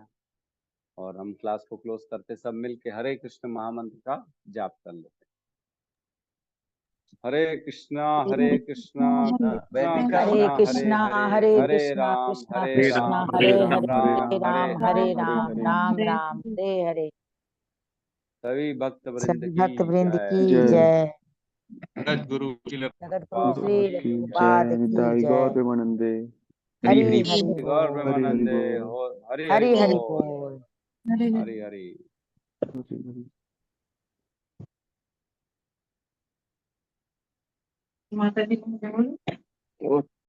और हम क्लास को क्लोज करते सब मिल के हरे कृष्ण महामंत्र का जाप कर लेते। हरे कृष्णा हरे कृष्णा हरे कृष्णा हरे कृष्णा राम कृष्णा हरे कृष्णा राम हरे राम हरे राम राम हरे हरे हरे। राम राम राम हरे हरे। सभी भक्त वृंद सभी की भक्त वृंद जय। की जय। जगत गुरु जगत गुरु श्री की रघुपाद की निताई गौर जय। प्रेमानंदे। हरि हरि हरि गौर बोल। हरि हरि प्रेमानंदे बोल। हो। हरि हरि हरि हरि बोल। बोल। हरि हरि। हरि हरि। माता जी को बोलो।